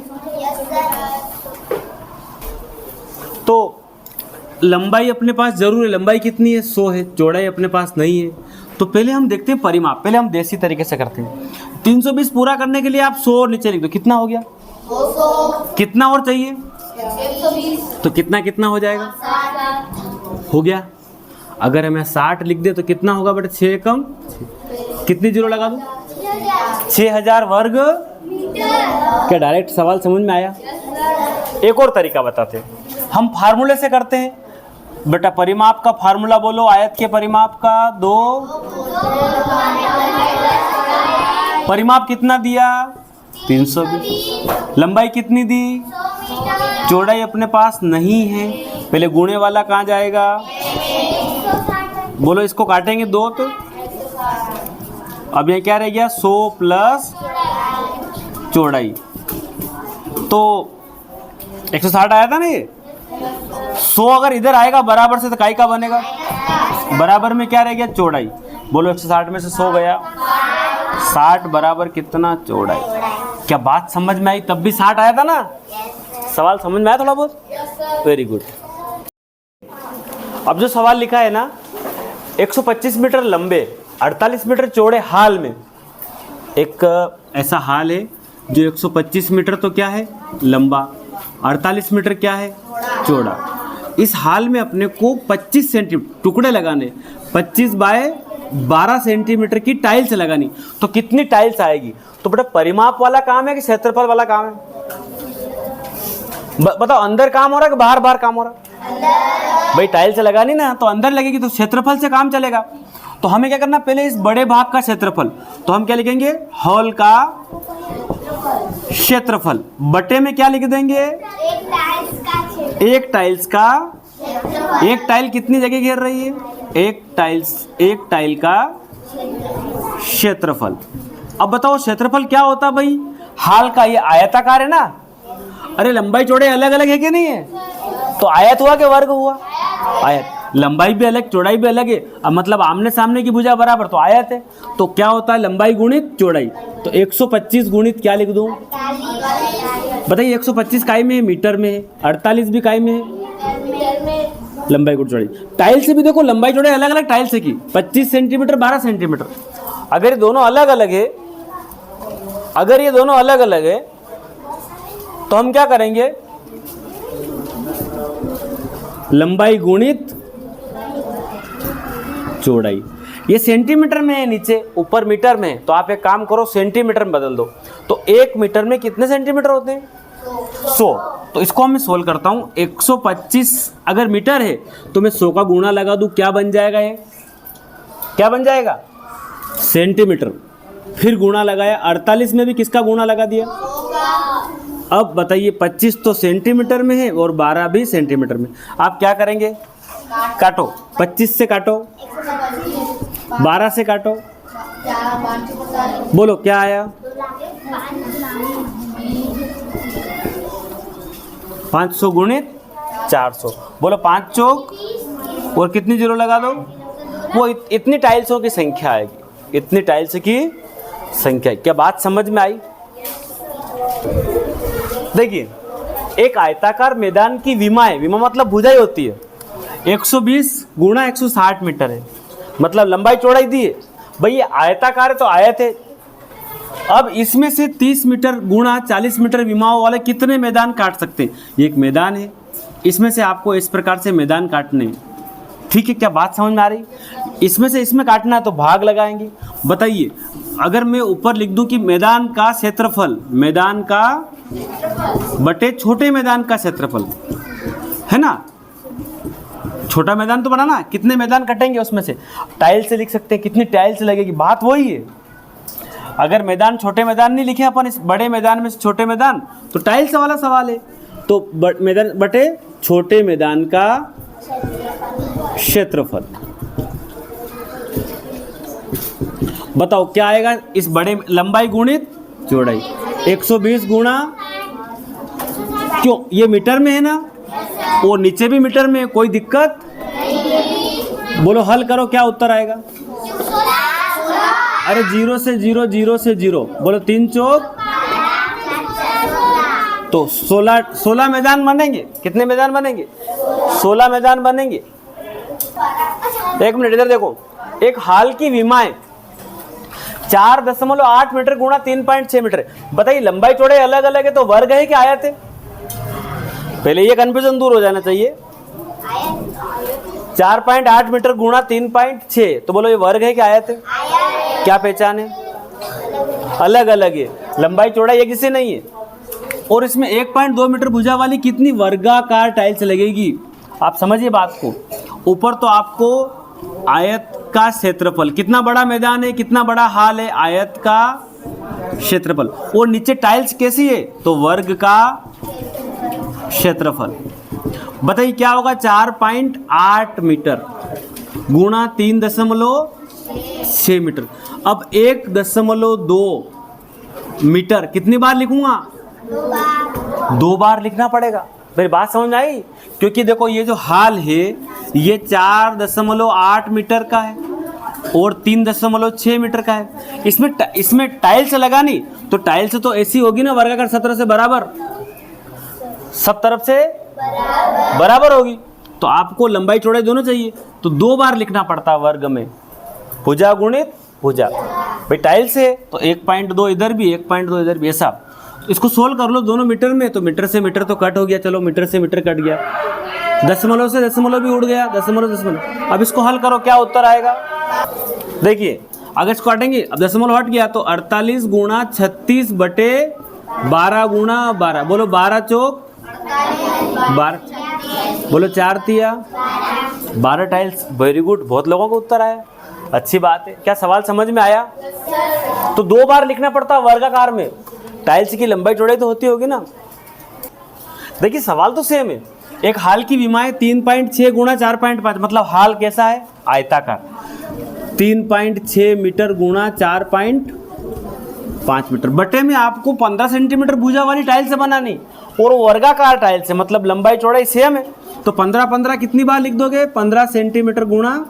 तो लंबाई अपने पास जरूर है, लंबाई कितनी है? 100 है। चौड़ाई अपने पास नहीं है, तो पहले हम देखते हैं परिमाप। पहले हम देसी तरीके से करते हैं। 320 पूरा करने के लिए आप 100 और नीचे लिख दो, कितना हो गया? 200, कितना और चाहिए? 120, तो कितना कितना हो जाएगा? 60, हो गया। अगर हमें 60 लिख दे तो कितना होगा बेटा? 6 कम 6। कितनी जीरो लगा दूं? 6000 वर्ग। क्या डायरेक्ट सवाल समझ में आया? एक और तरीका बताते हैं, हम फार्मूले से करते हैं। बेटा परिमाप का फार्मूला बोलो, आयत के परिमाप का। 2 परिमाप कितना दिया? 320। लंबाई कितनी दी? चौड़ाई अपने पास नहीं है, पहले गुणे वाला कहाँ जाएगा? बोलो, इसको काटेंगे 2 तो अब ये क्या रह गया? 100 प्लस चौड़ाई, तो 160 आया था ना ये। 100 अगर इधर आएगा बराबर से तो काई का बनेगा? बराबर में क्या रह गया? चौड़ाई। बोलो 160 में से 100 गया, 60 बराबर कितना? चौड़ाई। क्या बात समझ में आई? तब भी 60 आया था ना? सवाल समझ में आया थोड़ा बहुत? Very good. अब जो सवाल लिखा है ना, 125 मीटर लंबे 48 मीटर चौड़े हाल में, एक ऐसा हाल है जो 125 मीटर तो क्या है? लंबा, 48 मीटर क्या है? चौड़ा। इस हाल में अपने को 25 सेंटीमीटर टुकड़े लगाने, 25 बाय 12 सेंटीमीटर की टाइल्स लगानी। तो कितनी टाइल्स आएगी? तो बेटा परिमाप वाला काम है कि क्षेत्रफल वाला काम है? बताओ, अंदर काम हो रहा है कि बाहर बाहर काम हो रहा है? भाई टाइल्स लगानी ना, तो अंदर लगेगी, तो क्षेत्रफल से काम चलेगा। तो हमें क्या करना? पहले इस बड़े भाग का क्षेत्रफल, तो हम क्या लिखेंगे? हॉल का क्षेत्रफल बटे में क्या लिख देंगे? एक टाइल्स का। एक टाइल कितनी जगह घेर रही है? एक टाइल का क्षेत्रफल। अब बताओ क्षेत्रफल क्या होता है भाई? हाल का, ये आयताकार है ना? अरे लंबाई चौड़ाई अलग अलग है कि नहीं है? तो आयत हुआ कि वर्ग हुआ? आयत। लंबाई भी अलग, चौड़ाई भी अलग है, अब मतलब आमने सामने की भुजा बराबर, तो आयत है। तो क्या होता है? लंबाई गुणित चौड़ाई। तो 125 गुणित क्या लिख दूं? बताइए, 125 काय में है? मीटर में है। 48 भी काय में है? लंबाई गुणित चौड़ाई। टाइल से भी देखो लंबाई चौड़ाई अलग अलग टाइल से की, 25 सेंटीमीटर 12 सेंटीमीटर। अगर ये दोनों अलग अलग है, अगर ये दोनों अलग अलग है तो हम क्या करेंगे? लंबाई गुणित चौड़ाई। ये सेंटीमीटर में है नीचे, ऊपर मीटर में है, तो आप एक काम करो सेंटीमीटर में बदल दो। तो 1 मीटर में कितने सेंटीमीटर होते हैं? 100। तो इसको मैं सोल्व करता हूँ। 125 अगर मीटर है तो मैं 100 का गुणा लगा दूँ, क्या बन जाएगा? ये क्या बन जाएगा? सेंटीमीटर। फिर गुणा लगाया, 48 में भी किसका गुणा लगा दिया? अब बताइए, 25 तो सेंटीमीटर में है और 12 भी सेंटीमीटर में। आप क्या करेंगे? काटो, 25 से काटो, 12 से काटो, बोलो क्या आया? 500 गुणित 400। बोलो 5 चौक और कितनी जीरो लगा दो? वो इतनी टाइल्सों की संख्या आएगी, इतनी टाइल्स की संख्या। क्या बात समझ में आई? देखिए, एक आयताकार मैदान की विमा है, विमा मतलब भुजाई होती है, 120 गुणा 160 मीटर है, मतलब लंबाई चौड़ाई दी है। भाई ये आयताकार है तो आयत है। अब इसमें से 30 मीटर गुणा 40 मीटर विमाओं वाले कितने मैदान काट सकते हैं? ये एक मैदान है, इसमें से आपको इस प्रकार से मैदान काटने हैं। ठीक है, क्या बात समझ में आ रही? इसमें से इसमें काटना है तो भाग लगाएंगे। बताइए, अगर मैं ऊपर लिख दूं कि मैदान का क्षेत्रफल, मैदान का बटे छोटे मैदान का क्षेत्रफल, है ना? छोटा मैदान तो बना ना, कितने मैदान कटेंगे उसमें से? टाइल से लिख सकते हैं, कितनी टाइल्स लगेगी, बात वही है। अगर मैदान छोटे मैदान नहीं लिखे अपन, इस बड़े मैदान में से छोटे मैदान, तो टाइल्स वाला सवाल है। तो मैदान बटे छोटे मैदान का क्षेत्रफल। बताओ क्या आएगा? इस बड़े लंबाई गुणित चौड़ाई, 120 गुणा, क्यों ये मीटर में है ना, वो नीचे भी मीटर में है, कोई दिक्कत बोलो हल करो, क्या उत्तर आएगा? अरे 0 से 0, 0 से 0, बोलो 3 चौक तो 16 मैदान बनेंगे। कितने मैदान बनेंगे? 16 मैदान बनेंगे। एक मिनट इधर देखो, एक हाल की विमाएं 4.8 मीटर गुणा 3.6 मीटर। बताइए लंबाई चौड़ाई अलग अलग है तो वर्ग है कि आयत है? पहले ये कंफ्यूजन दूर हो जाना चाहिए। 4.8 मीटर गुणा 3.6, तो बोलो ये वर्ग है कि आयत है? क्या पहचान है? अलग अलग है, लंबाई चौड़ाई एक जैसे नहीं है। और इसमें 1.2 मीटर भुजा वाली कितनी वर्गाकार टाइल्स लगेगी? आप समझिए बात को। ऊपर तो आपको आयत का क्षेत्रफल, कितना बड़ा मैदान है, कितना बड़ा हाल है, आयत का क्षेत्रफल, और नीचे टाइल्स कैसी है तो वर्ग का क्षेत्रफल। बताइए क्या होगा? 4.8 मीटर गुणा 3.6 मीटर। अब 1.2 मीटर कितनी बार लिखूंगा? 2 बार लिखना पड़ेगा। मेरी बात समझ में आई? क्योंकि देखो ये जो हाल है ये 4.8 मीटर का है और 3.6 मीटर का है। इसमें टाइल्स लगानी तो टाइल्स तो ऐसी होगी ना वर्गाकार सतह से बराबर, सब तरफ से बराबर होगी। तो आपको लंबाई चौड़ाई दोनों चाहिए तो 2 बार लिखना पड़ता वर्ग में, भुजा गुणित भुजा। भाई टाइल्स है तो 1.2 इधर भी 1.2 इधर भी, ऐसा। इसको सोल्व कर लो दोनों मीटर में, तो मीटर से मीटर तो कट हो गया, चलो मीटर से मीटर कट गया, दशमलव से दशमलव भी उड़ गया, दशमलव। अब इसको हल करो, क्या उत्तर आएगा? देखिए अगर इसको काटेंगे, अब दशमलव हट गया तो 48 गुणा 36 बटे 12 गुणा 12, बोलो 12 चौक 12, बोलो 4 तिया 12 टाइल्स। वेरी गुड, बहुत लोगों को उत्तर आया, अच्छी बात है। क्या सवाल समझ में आया? तो 2 बार लिखना पड़ता वर्गाकार में, टाइल्स की लंबाई चौड़ाई तो होती होगी ना। देखिए सवाल तो सेम है। एक हाल की विमाएं 3.6 गुणा 4.5, मतलब हाल कैसा है? आयताकार। 3.6 मीटर गुणा 4.5 मीटर, बटे में आपको 15 सेंटीमीटर भुजा वाली टाइल्स से बनानी और वर्गाकार टाइल्स है, मतलब लंबाई चौड़ाई सेम है। तो 15 कितनी बार लिख दोगे? 15 सेंटीमीटर गुणा,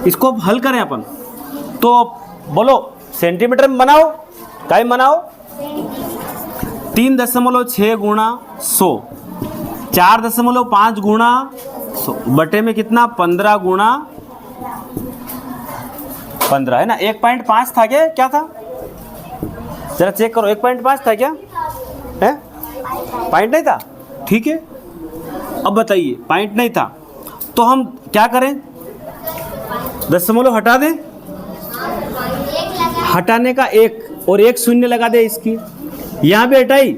इसको हल करें अपन तो बोलो सेंटीमीटर में बनाओ, काय बनाओ? 3.6 गुणा 100, 4.5 गुणा 100, बटे में कितना? 15 गुणा 15 है ना। 1.5 था क्या था? जरा चेक करो, 1.5 था क्या है? पॉइंट नहीं था, ठीक है। अब बताइए पॉइंट नहीं था तो हम क्या करें? दशमलव हटा दें, हटाने का 1 और 1 शून्य लगा दे इसकी, यहाँ पे हटाई,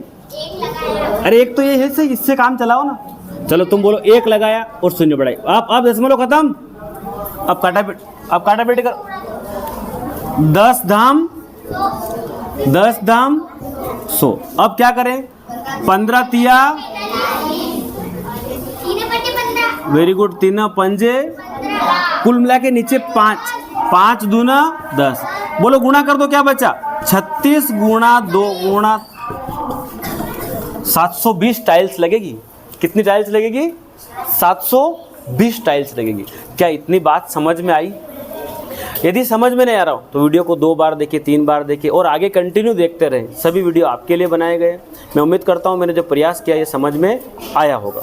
अरे 1 तो ये है सही, इससे काम चलाओ ना। चलो तुम बोलो 1 लगाया और शून्य बढ़ाई, आप दशमलव खत्म। अब काटा पेटी कर, 10 धाम 100। अब क्या करें? 15 तिया, वेरी गुड, 3 पंजे, कुल मिला के नीचे 5 दूना 10, बोलो गुणा कर दो, क्या बचा? 36 गुणा 2 गुणा 720 टाइल्स लगेगी। कितनी टाइल्स लगेगी? 720 टाइल्स लगेगी। क्या इतनी बात समझ में आई? यदि समझ में नहीं आ रहा हो तो वीडियो को 2 बार देखिए, 3 बार देखिए और आगे कंटिन्यू देखते रहें। सभी वीडियो आपके लिए बनाए गए। मैं उम्मीद करता हूँ मैंने जो प्रयास किया ये समझ में आया होगा।